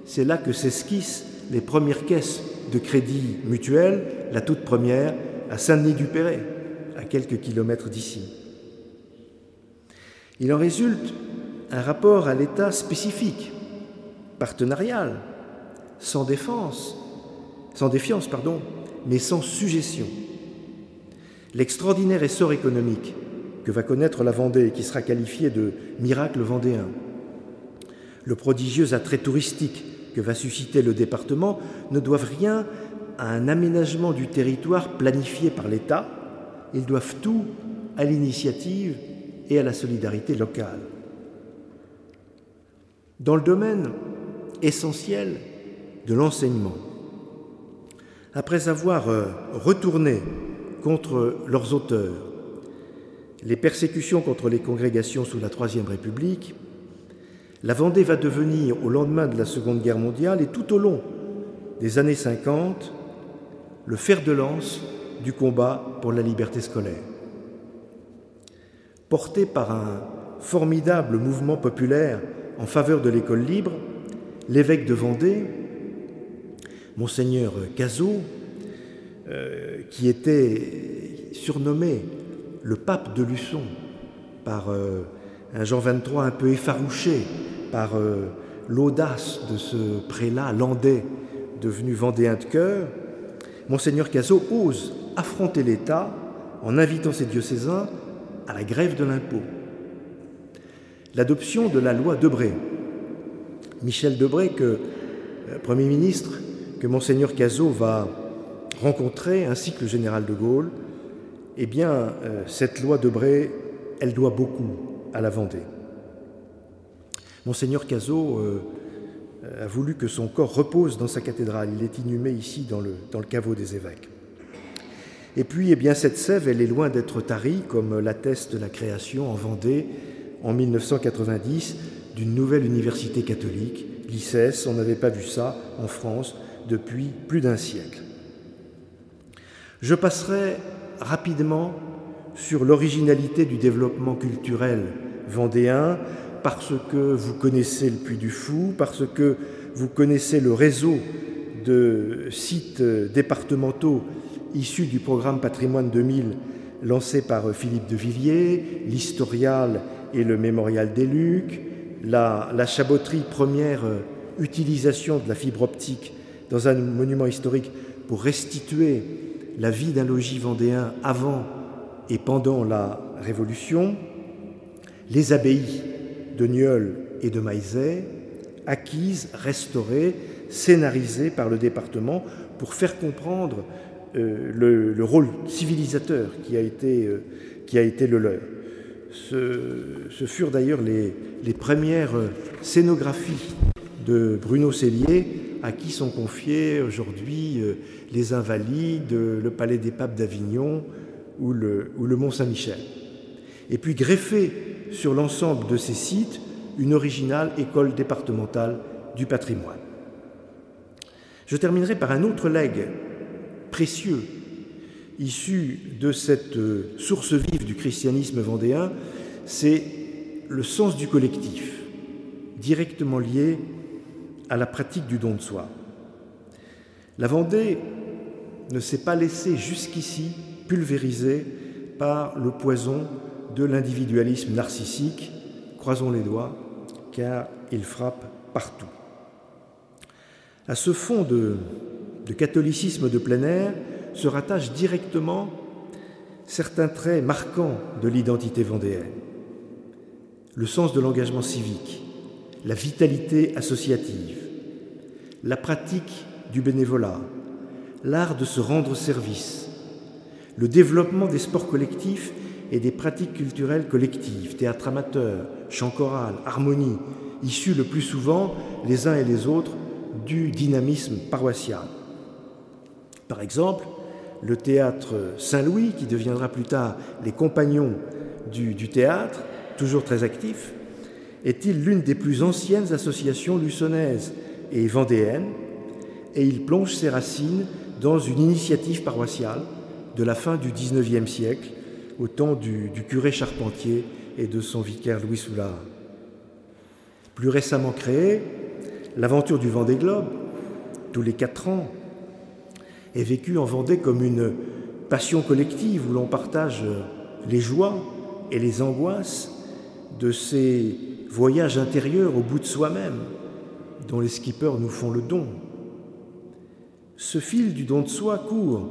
C'est là que s'esquissent les premières caisses de crédit mutuel, la toute première à Saint-Denis-du-Péret, à quelques kilomètres d'ici. Il en résulte un rapport à l'État spécifique, partenarial, sans défiance, mais sans sujétion. L'extraordinaire essor économique que va connaître la Vendée, qui sera qualifié de miracle vendéen, le prodigieux attrait touristique que va susciter le département ne doivent rien à un aménagement du territoire planifié par l'État, ils doivent tout à l'initiative et à la solidarité locale. Dans le domaine essentiel de l'enseignement, après avoir retourné contre leurs auteurs les persécutions contre les congrégations sous la Troisième République, la Vendée va devenir, au lendemain de la Seconde Guerre mondiale et tout au long des années 50, le fer de lance du combat pour la liberté scolaire. Porté par un formidable mouvement populaire en faveur de l'école libre, l'évêque de Vendée, Monseigneur Cazot, qui était surnommé le pape de Luçon par un Jean XXIII un peu effarouché par l'audace de ce prélat landais devenu vendéen de cœur, Monseigneur Cazot ose affronter l'État en invitant ses diocésains à la grève de l'impôt. L'adoption de la loi Debré, Michel Debré, Premier ministre, que Monseigneur Cazot va rencontrer, ainsi que le général de Gaulle, eh bien, cette loi Debré, elle doit beaucoup à la Vendée. Monseigneur Cazot a voulu que son corps repose dans sa cathédrale. Il est inhumé ici dans le caveau des évêques. Et puis, eh bien, cette sève, elle est loin d'être tarie, comme l'atteste la création en Vendée, en 1990, d'une nouvelle université catholique, l'ICES. On n'avait pas vu ça en France depuis plus d'un siècle. Je passerai rapidement sur l'originalité du développement culturel vendéen, parce que vous connaissez le Puy du Fou, parce que vous connaissez le réseau de sites départementaux issus du programme Patrimoine 2000 lancé par Philippe de Villiers, l'Historial et le Mémorial des Lucs, la chaboterie, première utilisation de la fibre optique dans un monument historique pour restituer la vie d'un logis vendéen avant et pendant la Révolution, les abbayes de Nieul et de Maillezais, acquises, restaurées, scénarisées par le département pour faire comprendre le rôle civilisateur qui a été le leur. Ce furent d'ailleurs les premières scénographies de Bruno Cellier, à qui sont confiés aujourd'hui les Invalides, le Palais des Papes d'Avignon ou le Mont-Saint-Michel. Et puis greffé sur l'ensemble de ces sites, une originale école départementale du patrimoine. Je terminerai par un autre legs précieux issu de cette source vive du christianisme vendéen, c'est le sens du collectif, directement lié à la pratique du don de soi. La Vendée ne s'est pas laissée jusqu'ici pulvériser par le poison de l'individualisme narcissique, croisons les doigts, car il frappe partout. À ce fond de catholicisme de plein air se rattachent directement certains traits marquants de l'identité vendéenne. Le sens de l'engagement civique, la vitalité associative, la pratique du bénévolat, l'art de se rendre service, le développement des sports collectifs et des pratiques culturelles collectives, théâtre amateur, chant choral, harmonie, issus le plus souvent, les uns et les autres, du dynamisme paroissial. Par exemple, le théâtre Saint-Louis, qui deviendra plus tard les compagnons du théâtre, toujours très actif, est-il l'une des plus anciennes associations luçonnaises et vendéennes, et il plonge ses racines dans une initiative paroissiale de la fin du XIXe siècle, au temps du curé Charpentier et de son vicaire Louis Soulard. Plus récemment créée, l'aventure du Vendée Globe, tous les 4 ans, est vécue en Vendée comme une passion collective où l'on partage les joies et les angoisses de ces voyages intérieurs au bout de soi-même, dont les skippers nous font le don. Ce fil du don de soi court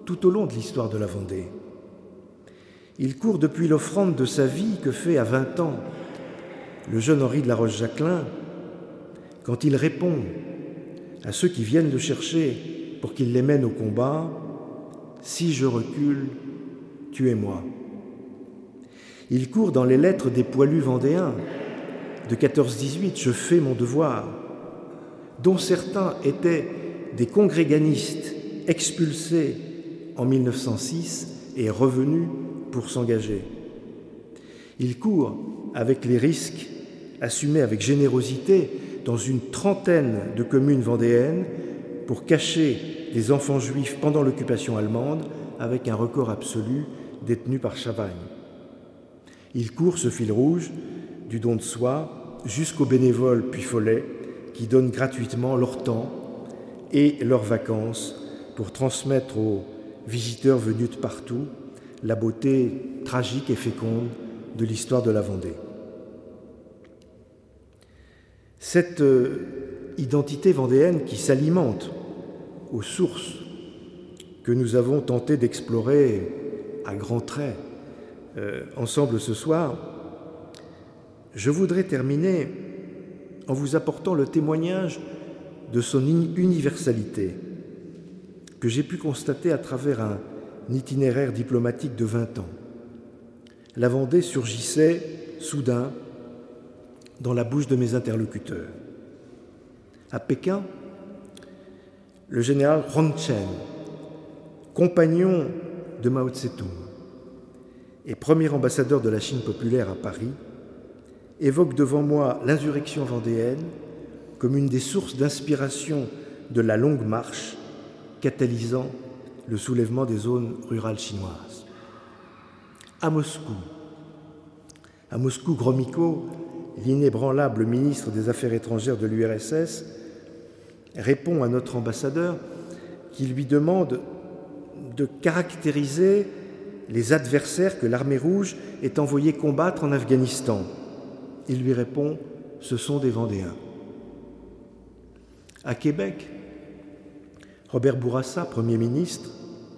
tout au long de l'histoire de la Vendée. Il court depuis l'offrande de sa vie que fait à 20 ans le jeune Henri de la Roche-Jacquelin, quand il répond à ceux qui viennent le chercher pour qu'il les mène au combat, « Si je recule, tuez-moi ». Il court dans les lettres des poilus vendéens de 14-18, « Je fais mon devoir », dont certains étaient des congréganistes expulsés en 1906 et revenus pour s'engager. Il court avec les risques assumés avec générosité dans une trentaine de communes vendéennes pour cacher des enfants juifs pendant l'occupation allemande avec un record absolu détenu par Chavagne. Il court ce fil rouge du don de soi jusqu'aux bénévoles puis follets qui donnent gratuitement leur temps et leurs vacances pour transmettre aux visiteurs venus de partout la beauté tragique et féconde de l'histoire de la Vendée. Cette identité vendéenne qui s'alimente aux sources que nous avons tenté d'explorer à grands traits ensemble ce soir, je voudrais terminer en vous apportant le témoignage de son universalité que j'ai pu constater à travers un itinéraire diplomatique de 20 ans. La Vendée surgissait soudain dans la bouche de mes interlocuteurs. À Pékin, le général Huang Chen, compagnon de Mao Tse-tung et premier ambassadeur de la Chine populaire à Paris, évoque devant moi l'insurrection vendéenne comme une des sources d'inspiration de la longue marche catalysant le soulèvement des zones rurales chinoises. À Moscou, Gromyko, l'inébranlable ministre des Affaires étrangères de l'URSS, répond à notre ambassadeur qui lui demande de caractériser les adversaires que l'armée rouge est envoyée combattre en Afghanistan. Il lui répond « Ce sont des Vendéens ». À Québec, Robert Bourassa, Premier ministre,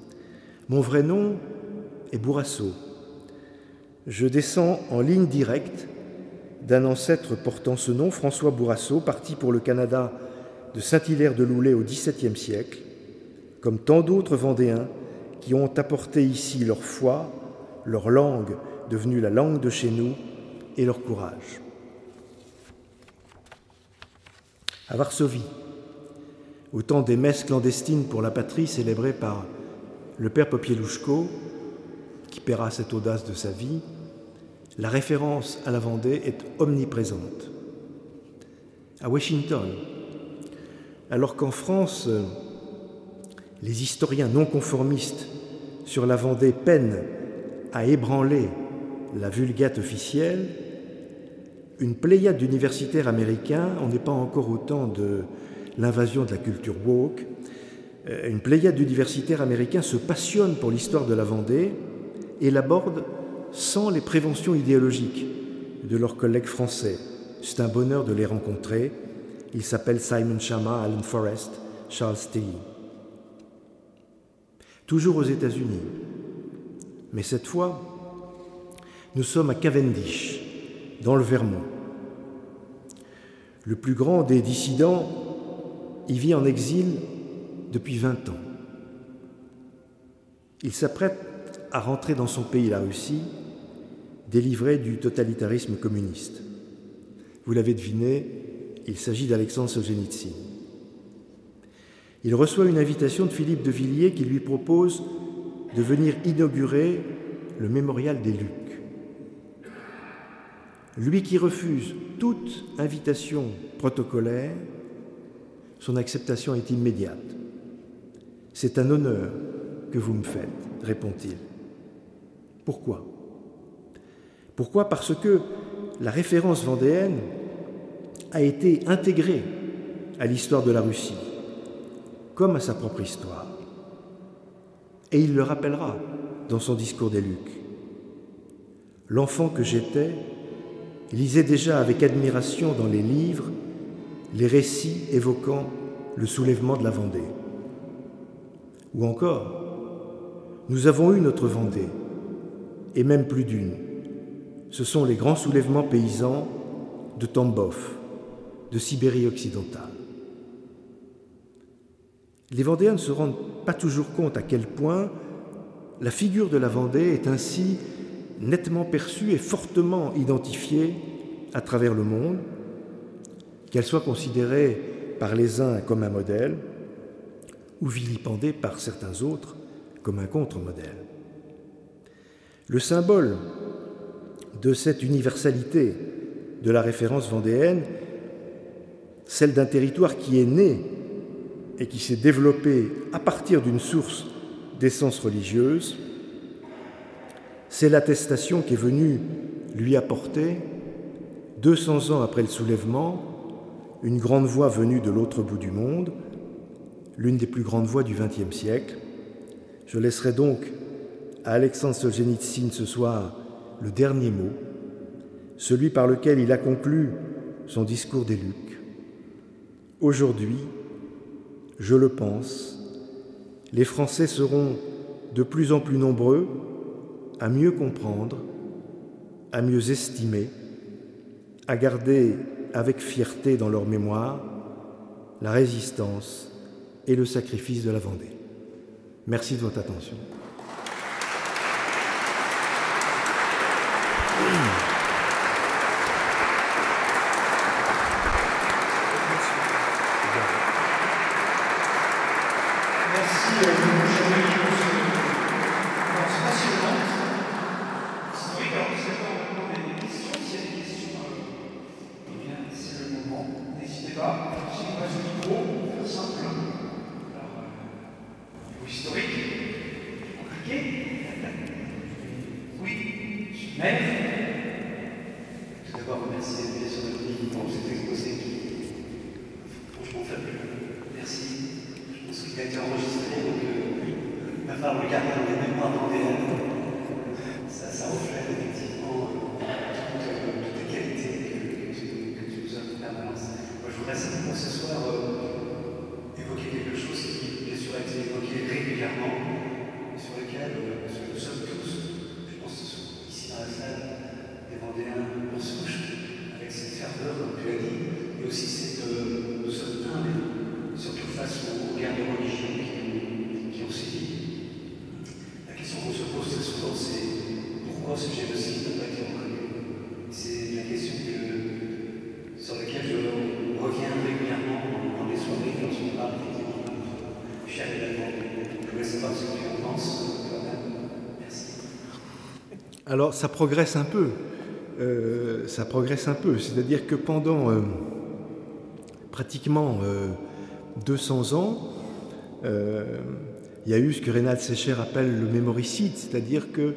« Mon vrai nom est Bourrasso. Je descends en ligne directe d'un ancêtre portant ce nom, François Bourrasso, parti pour le Canada de Saint-Hilaire-de-Loulay au XVIIe siècle, comme tant d'autres Vendéens qui ont apporté ici leur foi, leur langue devenue la langue de chez nous, et leur courage. » À Varsovie, au temps des messes clandestines pour la patrie célébrées par le père Popieluszko, qui paiera cette audace de sa vie, la référence à la Vendée est omniprésente. À Washington, alors qu'en France, les historiens non conformistes sur la Vendée peine à ébranler la vulgate officielle, une pléiade d'universitaires américains, on n'est pas encore au temps de l'invasion de la culture woke, une pléiade d'universitaires américains se passionne pour l'histoire de la Vendée et l'aborde sans les préventions idéologiques de leurs collègues français. C'est un bonheur de les rencontrer. Ils s'appellent Simon Schama, Alan Forrest, Charles Tilly. Toujours aux États-Unis, mais cette fois, nous sommes à Cavendish, dans le Vermont. Le plus grand des dissidents y vit en exil depuis 20 ans. Il s'apprête à rentrer dans son pays, la Russie, délivré du totalitarisme communiste. Vous l'avez deviné, il s'agit d'Alexandre Solzhenitsyn. Il reçoit une invitation de Philippe de Villiers qui lui propose de venir inaugurer le mémorial des Lucs. Lui qui refuse toute invitation protocolaire, son acceptation est immédiate. « C'est un honneur que vous me faites », répond-il. Pourquoi ? Pourquoi ? Parce que la référence vendéenne a été intégrée à l'histoire de la Russie, comme à sa propre histoire. Et il le rappellera dans son discours des Lucs. L'enfant que j'étais lisait déjà avec admiration dans les livres les récits évoquant le soulèvement de la Vendée. Ou encore, nous avons eu notre Vendée, et même plus d'une. Ce sont les grands soulèvements paysans de Tambov, de Sibérie occidentale. Les Vendéens ne se rendent pas toujours compte à quel point la figure de la Vendée est ainsi nettement perçue et fortement identifiée à travers le monde, qu'elle soit considérée par les uns comme un modèle ou vilipendée par certains autres comme un contre-modèle. Le symbole de cette universalité de la référence vendéenne, celle d'un territoire qui est né et qui s'est développé à partir d'une source d'essence religieuse, c'est l'attestation qui est venue lui apporter, 200 ans après le soulèvement, une grande voix venue de l'autre bout du monde, l'une des plus grandes voix du XXe siècle. Je laisserai donc à Alexandre Solzhenitsyn ce soir le dernier mot, celui par lequel il a conclu son discours des Lucs. Aujourd'hui, je le pense, les Français seront de plus en plus nombreux à mieux comprendre, à mieux estimer, à garder avec fierté dans leur mémoire la résistance et le sacrifice de la Vendée. Merci de votre attention. Alors, ça progresse un peu. C'est-à-dire que pendant pratiquement 200 ans, il y a eu ce que Reynald Secher appelle le mémoricide, c'est-à-dire que,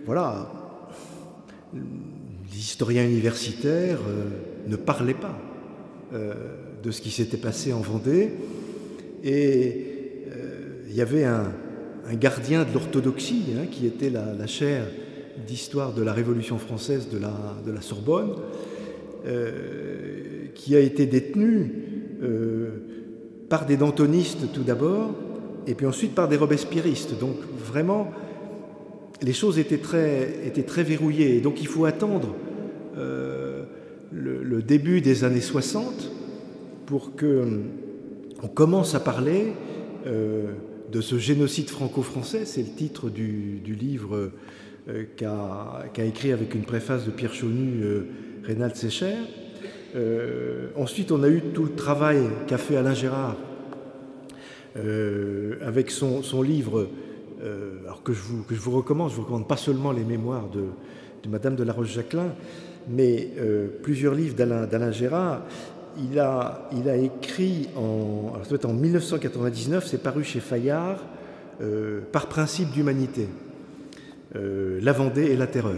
voilà, les historiens universitaires ne parlaient pas de ce qui s'était passé en Vendée, et il y avait un gardien de l'orthodoxie, qui était la chaire d'histoire de la Révolution française de la Sorbonne, qui a été détenu par des dantonistes tout d'abord, et puis ensuite par des robespierristes. Donc vraiment, les choses étaient très verrouillées. Et donc il faut attendre le début des années 60 pour qu'on commence à parler de ce génocide franco-français. C'est le titre du livre qu'a écrit avec une préface de Pierre Chaunu Reynald Secher. Ensuite, on a eu tout le travail qu'a fait Alain Gérard avec son livre, alors que je vous recommande. Je vous recommande pas seulement les mémoires de Madame de la Roche-Jacquelin, mais plusieurs livres d'Alain Gérard. Il a écrit alors ça doit être en 1999, c'est paru chez Fayard, Par principe d'humanité, la Vendée et la terreur.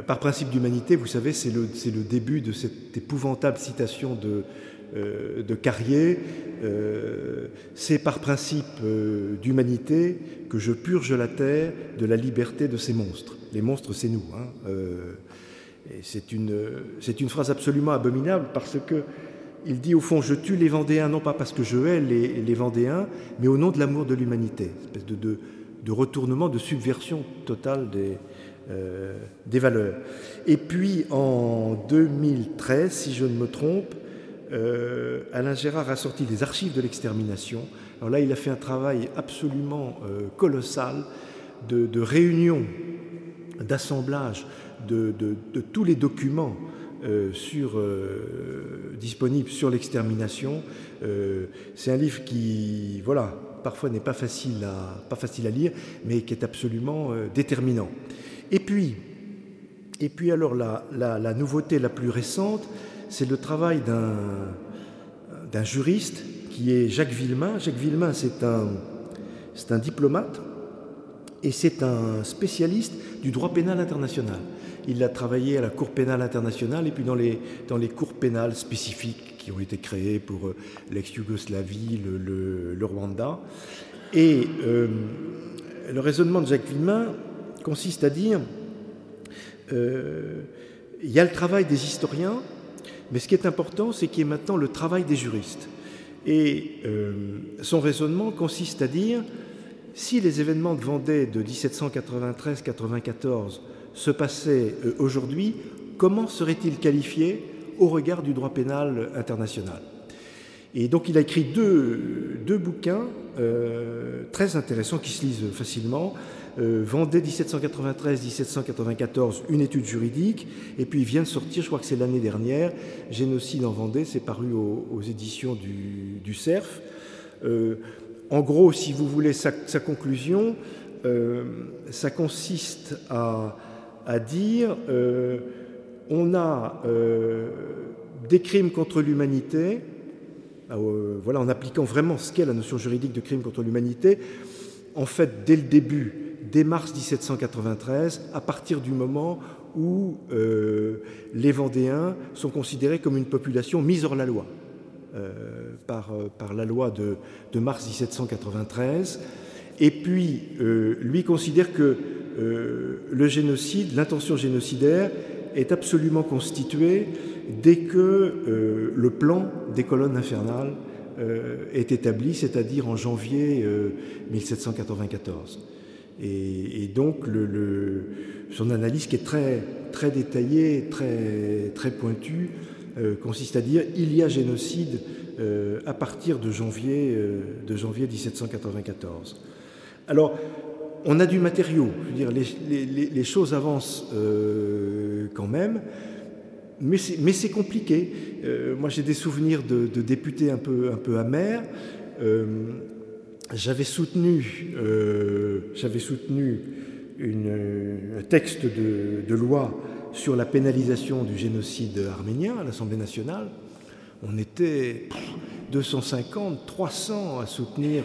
Par principe d'humanité, vous savez, c'est le début de cette épouvantable citation de Carrier. C'est par principe d'humanité que je purge la terre de la liberté de ces monstres. Les monstres, c'est nous. Et c'est une phrase absolument abominable parce que il dit au fond, je tue les Vendéens non pas parce que je hais les Vendéens, mais au nom de l'amour de l'humanité. Une espèce de retournement, de subversion totale des valeurs. Et puis en 2013, si je ne me trompe, Alain Gérard a sorti les archives de l'extermination. Alors là, il a fait un travail absolument colossal de réunion, d'assemblage de tous les documents disponibles sur l'extermination. C'est un livre qui, voilà, parfois n'est pas facile à lire, mais qui est absolument déterminant. Et puis alors la nouveauté la plus récente, c'est le travail d'un juriste qui est Jacques Villemain. Jacques Villemain, c'est un diplomate et c'est un spécialiste du droit pénal international. Il a travaillé à la Cour pénale internationale et puis dans les cours pénales spécifiques qui ont été créées pour l'ex-Yougoslavie, le Rwanda. Et le raisonnement de Jacques Villemain consiste à dire il y a le travail des historiens, mais ce qui est important, c'est qu'il y ait maintenant le travail des juristes. Et son raisonnement consiste à dire si les événements de Vendée de 1793-94 se passaient aujourd'hui, comment seraient-ils qualifiés au regard du droit pénal international? Et donc il a écrit deux bouquins très intéressants qui se lisent facilement. Vendée 1793-1794, une étude juridique, et puis il vient de sortir, je crois que c'est l'année dernière, Génocide en Vendée, c'est paru aux éditions du Cerf. En gros, si vous voulez, sa conclusion, ça consiste à dire on a des crimes contre l'humanité, voilà, en appliquant vraiment ce qu'est la notion juridique de crime contre l'humanité, en fait, dès le début, dès mars 1793, à partir du moment où les Vendéens sont considérés comme une population mise hors la loi par la loi de mars 1793. Et puis, lui considère que le génocide, l'intention génocidaire, est absolument constituée dès que le plan des colonnes infernales est établi, c'est-à-dire en janvier 1794. Et donc, son analyse, qui est très, très détaillée, très, très pointue, consiste à dire il y a génocide à partir de janvier 1794. Alors, on a du matériau, je veux dire, les choses avancent quand même, mais c'est compliqué. Moi, j'ai des souvenirs de députés un peu amers. J'avais soutenu un texte de loi sur la pénalisation du génocide arménien à l'Assemblée nationale. On était 250, 300 à soutenir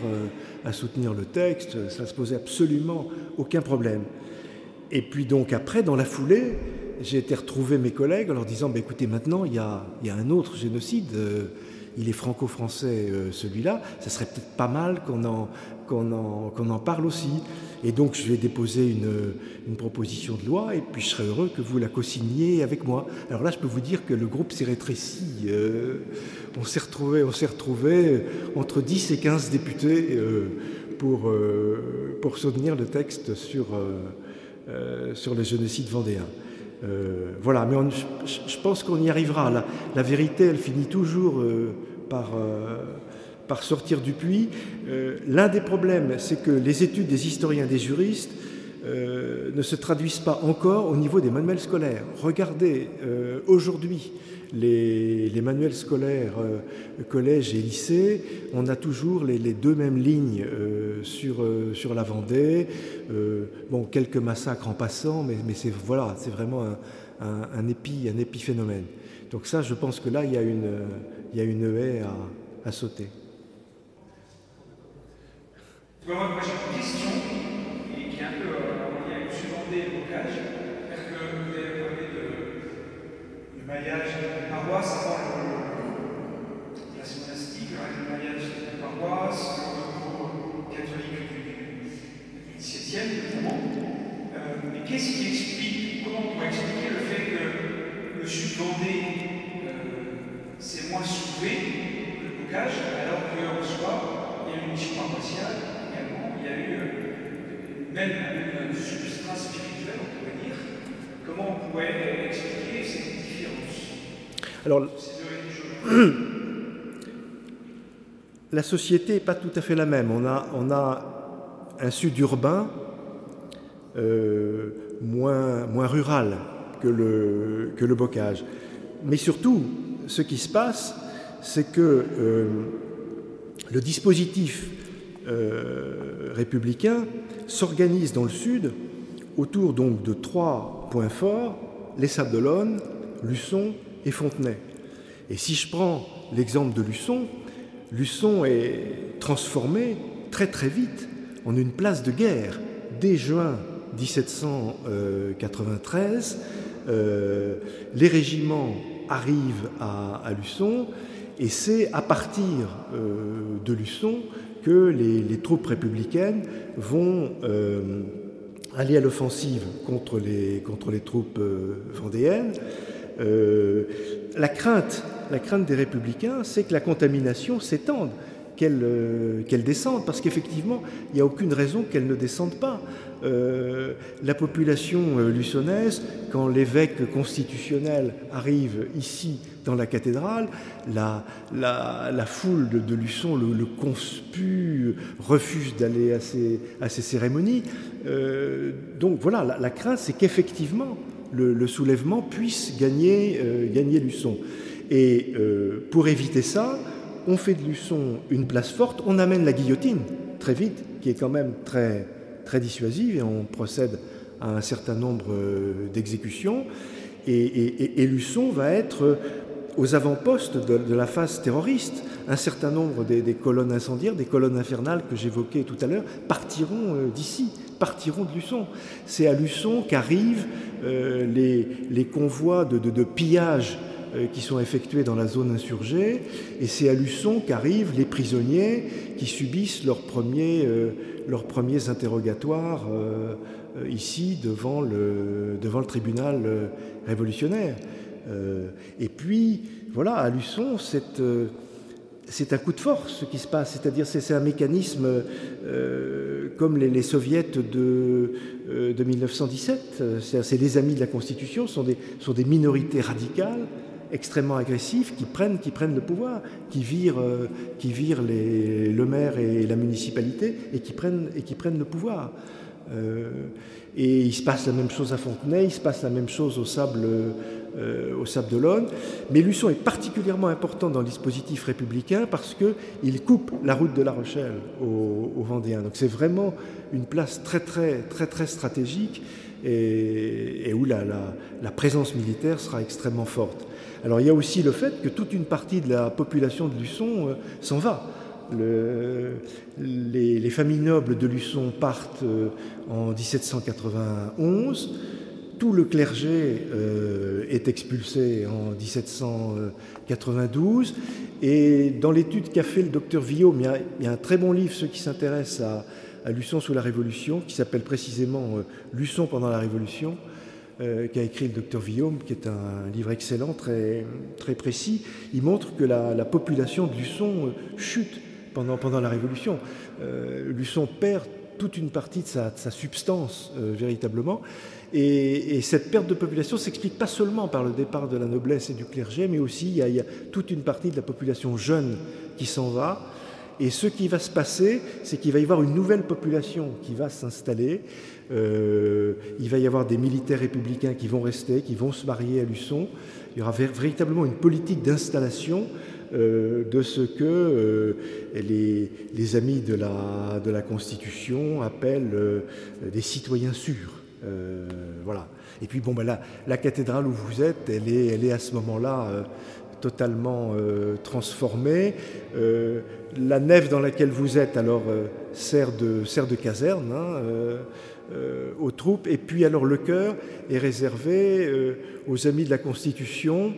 le texte, ça ne se posait absolument aucun problème. Et puis donc après, dans la foulée, j'ai été retrouver mes collègues en leur disant bah, écoutez, maintenant il y a un autre génocide, il est franco-français celui-là, ça serait peut-être pas mal qu'on en parle aussi. Et donc je vais déposer une proposition de loi et puis je serais heureux que vous la co-signiez avec moi. Alors là je peux vous dire que le groupe s'est rétréci, on s'est retrouvé entre 10 et 15 députés pour soutenir le texte sur le génocide vendéen. Voilà, mais je pense qu'on y arrivera. La vérité, elle finit toujours par sortir du puits. L'un des problèmes, c'est que les études des historiens et des juristes ne se traduisent pas encore au niveau des manuels scolaires. Regardez aujourd'hui les manuels scolaires collège et lycée, on a toujours les deux mêmes lignes sur la Vendée. Bon, quelques massacres en passant, mais c'est vraiment un épiphénomène. Donc ça, je pense que là, il y a une haie à sauter. Moi, j'ai une question qui est un peu en lien avec M. Vendée et le bocage. C'est-à-dire que vous avez parlé du maillage des paroisses avant la place monastique, le maillage des paroisses, le recours catholique du XVIIe notamment. Mais qu'est-ce qui explique, comment on pourrait expliquer le fait que le sud Vendée s'est moins soulevé que le bocage, alors qu'en soi, il y a eu une mission paroissiale. Il y a eu même un substrat spirituel, on pourrait dire. Comment on pourrait expliquer cette différence? Alors, la société n'est pas tout à fait la même. On a un sud urbain moins rural que le bocage. Mais surtout, ce qui se passe, c'est que le dispositif républicain s'organise dans le sud autour donc de 3 points forts, les Sables d'Olonne, Luçon et Fontenay. Et si je prends l'exemple de Luçon, Luçon est transformé très très vite en une place de guerre. Dès juin 1793, les régiments arrivent à Luçon et c'est à partir de Luçon que les troupes républicaines vont aller à l'offensive contre les troupes vendéennes. La crainte des républicains, c'est que la contamination s'étende, qu'elle descende, parce qu'effectivement, il n'y a aucune raison qu'elle ne descende pas. La population luçonnaise, quand l'évêque constitutionnel arrive ici dans la cathédrale, la foule de Luçon le conspue, refuse d'aller à ces cérémonies. Donc voilà, la crainte, c'est qu'effectivement, le soulèvement puisse gagner Luçon. Et pour éviter ça, on fait de Luçon une place forte, on amène la guillotine très vite, qui est quand même très, très dissuasive, et on procède à un certain nombre d'exécutions. Et Luçon va être aux avant-postes de la phase terroriste. Un certain nombre des colonnes incendiaires, des colonnes infernales que j'évoquais tout à l'heure, partiront d'ici, partiront de Luçon. C'est à Luçon qu'arrivent les convois de pillage qui sont effectués dans la zone insurgée, et c'est à Luçon qu'arrivent les prisonniers qui subissent leurs premiers interrogatoires ici devant le tribunal révolutionnaire. Et puis, voilà, à Luçon, c'est un coup de force ce qui se passe, c'est-à-dire c'est un mécanisme comme les soviets de 1917, c'est les amis de la Constitution, sont des minorités radicales, extrêmement agressifs, qui prennent le pouvoir, qui virent le maire et la municipalité et qui prennent le pouvoir. Et il se passe la même chose à Fontenay, il se passe la même chose au Sable d'Olonne. Mais Luçon est particulièrement important dans le dispositif républicain parce qu'il coupe la route de La Rochelle aux Vendéens. Donc c'est vraiment une place très très très très stratégique et où la présence militaire sera extrêmement forte. Alors il y a aussi le fait que toute une partie de la population de Luçon s'en va. Les familles nobles de Luçon partent en 1791. Tout le clergé est expulsé en 1792. Et dans l'étude qu'a fait le docteur Villaume, il y a un très bon livre, ceux qui s'intéressent à Luçon sous la Révolution, qui s'appelle précisément Luçon pendant la Révolution, qu'a écrit le docteur Villaume, qui est un livre excellent, très, très précis. Il montre que la population de Luçon chute pendant la Révolution. Luçon perd toute une partie de sa substance, véritablement. Et cette perte de population s'explique pas seulement par le départ de la noblesse et du clergé, mais aussi il y a toute une partie de la population jeune qui s'en va. Et ce qui va se passer, c'est qu'il va y avoir une nouvelle population qui va s'installer. Il va y avoir des militaires républicains qui vont rester, qui vont se marier à Luçon. Il y aura véritablement une politique d'installation de ce que les amis de la Constitution appellent des citoyens sûrs. Voilà. Et puis bon, ben la cathédrale où vous êtes, elle est à ce moment-là totalement transformée. La nef dans laquelle vous êtes alors sert de caserne aux troupes. Et puis alors le chœur est réservé aux amis de la Constitution,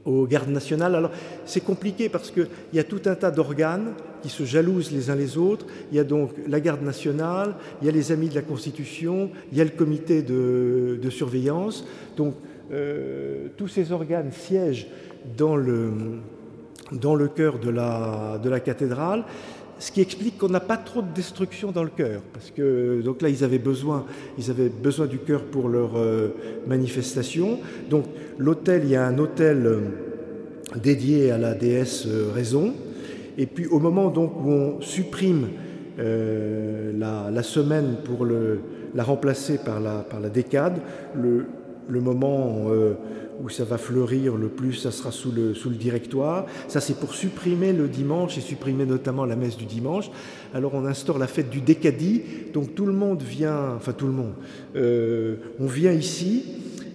aux gardes nationales. Alors c'est compliqué parce qu'il y a tout un tas d'organes qui se jalousent les uns les autres. Il y a donc la garde nationale, il y a les amis de la Constitution, il y a le comité de surveillance. Donc tous ces organes siègent dans le chœur de la cathédrale, ce qui explique qu'on n'a pas trop de destruction dans le chœur, parce que donc là ils avaient besoin du chœur pour leur manifestation. Donc l'autel, il y a un autel dédié à la déesse Raison, et puis au moment donc où on supprime la semaine pour la remplacer par la décade, le moment où ça va fleurir le plus, ça sera sous le directoire. Ça, c'est pour supprimer le dimanche et supprimer notamment la messe du dimanche. Alors, on instaure la fête du décadi. Donc, tout le monde vient, enfin tout le monde, on vient ici.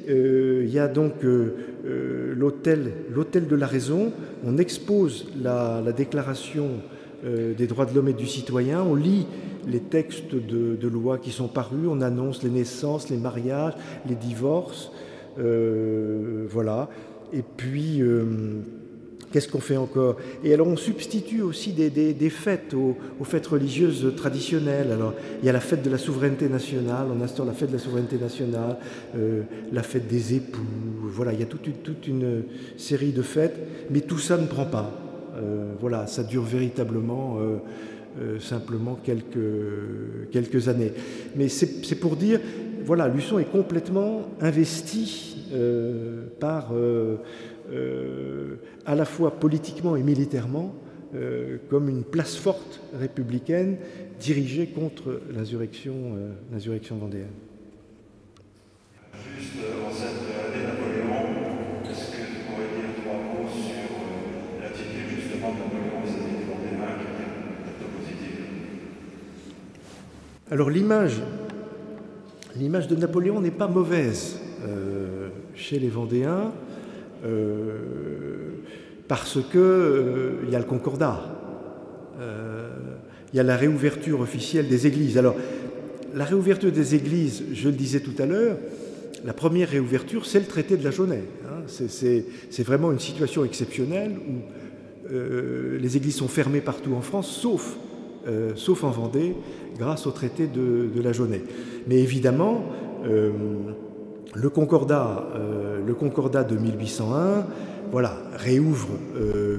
Il y a donc l'autel de la Raison. On expose la déclaration des droits de l'homme et du citoyen. On lit les textes de loi qui sont parus. On annonce les naissances, les mariages, les divorces. Voilà. Et puis, qu'est-ce qu'on fait encore? Et alors, on substitue aussi des fêtes aux fêtes religieuses traditionnelles. Alors, il y a la fête de la souveraineté nationale, on instaure la fête de la souveraineté nationale, la fête des époux. Voilà, il y a toute une série de fêtes, mais tout ça ne prend pas. Voilà, ça dure véritablement simplement quelques années. Mais c'est pour dire, voilà, Luçon est complètement investi par, à la fois politiquement et militairement, comme une place forte républicaine dirigée contre l'insurrection vendéenne. Juste en cette année Napoléon, est-ce que vous pourriez dire 3 mots sur l'attitude justement de Napoléon vis-à-vis des Vendéens qui était plutôt positive? Alors l'image de Napoléon n'est pas mauvaise chez les Vendéens parce que il y a le Concordat, il y a la réouverture officielle des églises. Alors la réouverture des églises, je le disais tout à l'heure, la première réouverture, c'est le traité de la Jaunais. Hein. C'est vraiment une situation exceptionnelle où les églises sont fermées partout en France, sauf en Vendée, grâce au traité de la Jaunais. Mais évidemment, le Concordat de 1801, voilà, réouvre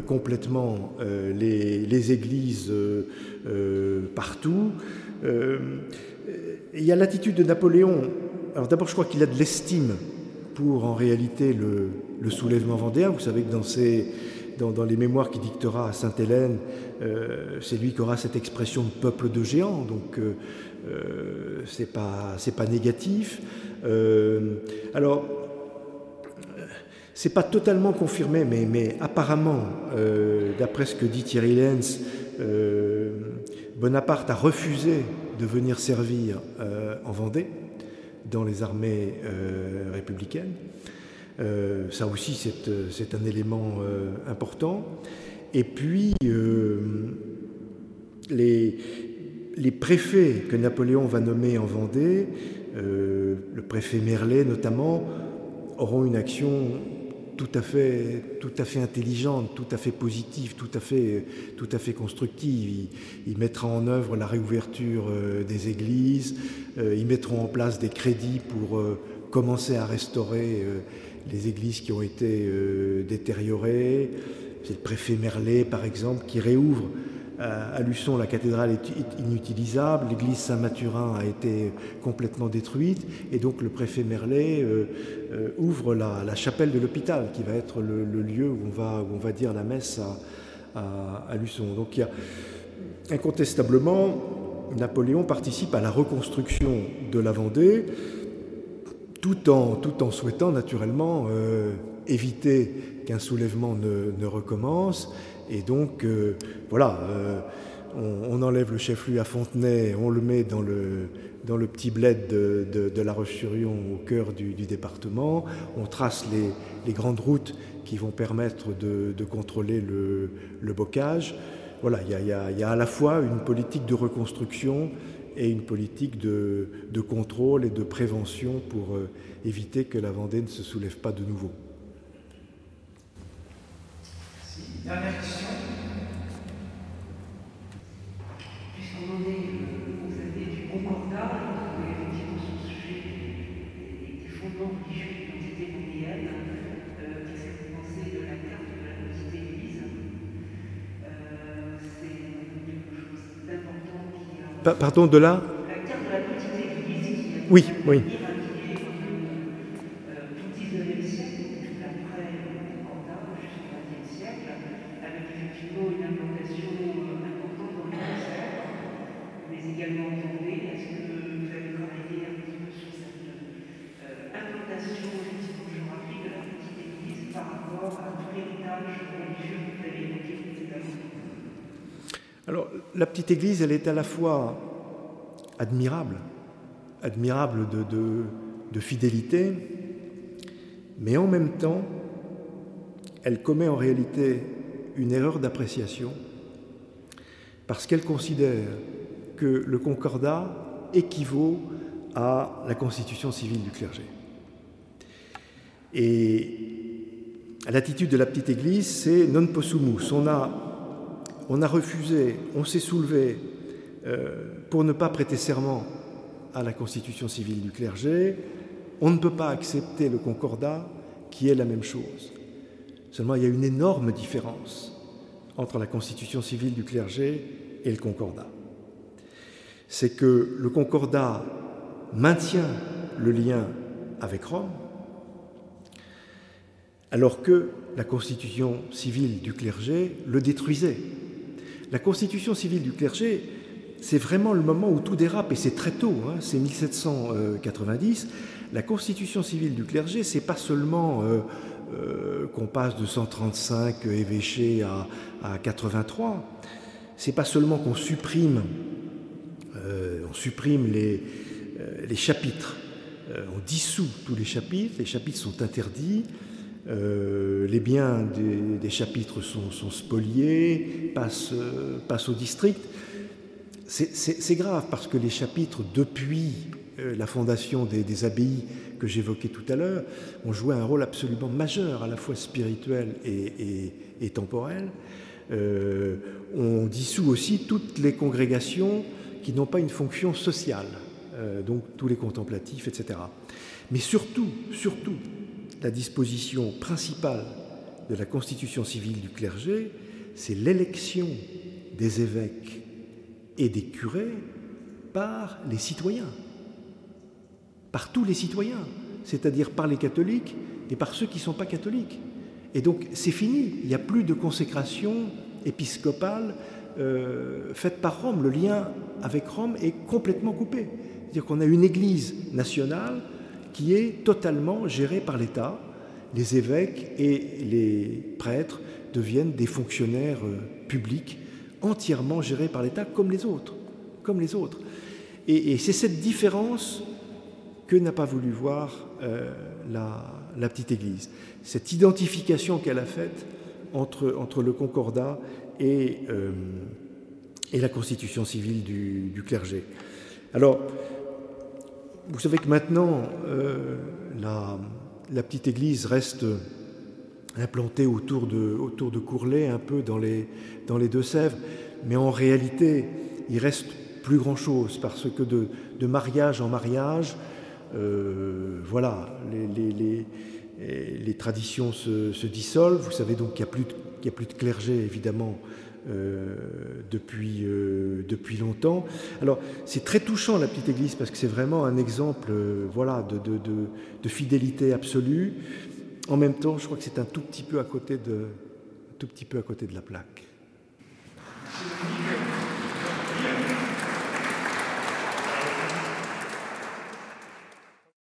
complètement les églises partout. Il y a l'attitude de Napoléon. Alors d'abord, je crois qu'il a de l'estime pour, en réalité, le soulèvement vendéen. Vous savez que dans les mémoires qu'il dictera à Sainte-Hélène, c'est lui qui aura cette expression de peuple de géants, donc c'est pas négatif. Alors, c'est pas totalement confirmé, mais apparemment, d'après ce que dit Thierry Lenz, Bonaparte a refusé de venir servir en Vendée, dans les armées républicaines. Ça aussi, c'est un élément important. Et puis, les préfets que Napoléon va nommer en Vendée, le préfet Merlet notamment, auront une action tout à fait intelligente, tout à fait positive, tout à fait constructive. Il mettra en œuvre la réouverture des églises, ils mettront en place des crédits pour commencer à restaurer les églises qui ont été détériorées. C'est le préfet Merlet, par exemple, qui réouvre à Luçon. La cathédrale est inutilisable, l'église Saint-Mathurin a été complètement détruite, et donc le préfet Merlet ouvre la chapelle de l'hôpital, qui va être le lieu où on va dire la messe à Luçon. Donc il y a incontestablement, Napoléon participe à la reconstruction de la Vendée, tout en souhaitant naturellement éviter qu'un soulèvement ne recommence. Et donc, voilà, on enlève le chef-lieu à Fontenay, on le met dans le petit bled de La Roche-sur-Yon, au cœur du département. On trace les grandes routes qui vont permettre de contrôler le bocage. Voilà, il y a à la fois une politique de reconstruction et une politique de contrôle et de prévention pour éviter que la Vendée ne se soulève pas de nouveau. Dernière question. Puisqu'on en est aux années du Concordat, et effectivement sur le sujet des fondements religieux de l'identité vendéenne, qu'est-ce que vous pensez de la carte de la petite église? C'est quelque chose d'important qui a... Pardon, de là? La carte de la petite église qui a... Oui, oui. Alors, la petite église, elle est à la fois admirable de fidélité, mais en même temps, elle commet en réalité une erreur d'appréciation parce qu'elle considère que le concordat équivaut à la constitution civile du clergé. Et l'attitude de la petite église, c'est non possumus. On a refusé, on s'est soulevé pour ne pas prêter serment à la constitution civile du clergé. On ne peut pas accepter le concordat qui est la même chose. Seulement, il y a une énorme différence entre la constitution civile du clergé et le concordat. C'est que le concordat maintient le lien avec Rome, alors que la constitution civile du clergé le détruisait. La constitution civile du clergé, c'est vraiment le moment où tout dérape, et c'est très tôt, hein, c'est 1790. La constitution civile du clergé, c'est pas seulement qu'on passe de 135 évêchés à 83, c'est pas seulement qu'on supprime, les chapitres, on dissout tous les chapitres sont interdits, les biens des chapitres sont spoliés, passent au district. C'est grave parce que les chapitres, depuis la fondation des abbayes que j'évoquais tout à l'heure, ont joué un rôle absolument majeur, à la fois spirituel et temporel. On dissout aussi toutes les congrégations qui n'ont pas une fonction sociale, donc tous les contemplatifs, etc. Mais surtout, la disposition principale de la constitution civile du clergé, c'est l'élection des évêques et des curés par les citoyens, par tous les citoyens, c'est-à-dire par les catholiques et par ceux qui ne sont pas catholiques. Et donc c'est fini, il n'y a plus de consécration épiscopale faite par Rome. Le lien avec Rome est complètement coupé. C'est-à-dire qu'on a une église nationale qui est totalement gérée par l'État. Les évêques et les prêtres deviennent des fonctionnaires publics entièrement gérés par l'État comme les autres. Et c'est cette différence que n'a pas voulu voir la petite Église. Cette identification qu'elle a faite entre le Concordat et la constitution civile du clergé. Alors, vous savez que maintenant, la petite Église reste implantée autour de Courlay, un peu dans les Deux-Sèvres, mais en réalité, il reste plus grand-chose, parce que de mariage en mariage, voilà, les traditions se dissolvent. Vous savez donc qu'il n'y a plus de clergé, évidemment, depuis longtemps. Alors, c'est très touchant, la petite Église, parce que c'est vraiment un exemple voilà, de fidélité absolue. En même temps, je crois que c'est un tout petit peu à côté de la plaque.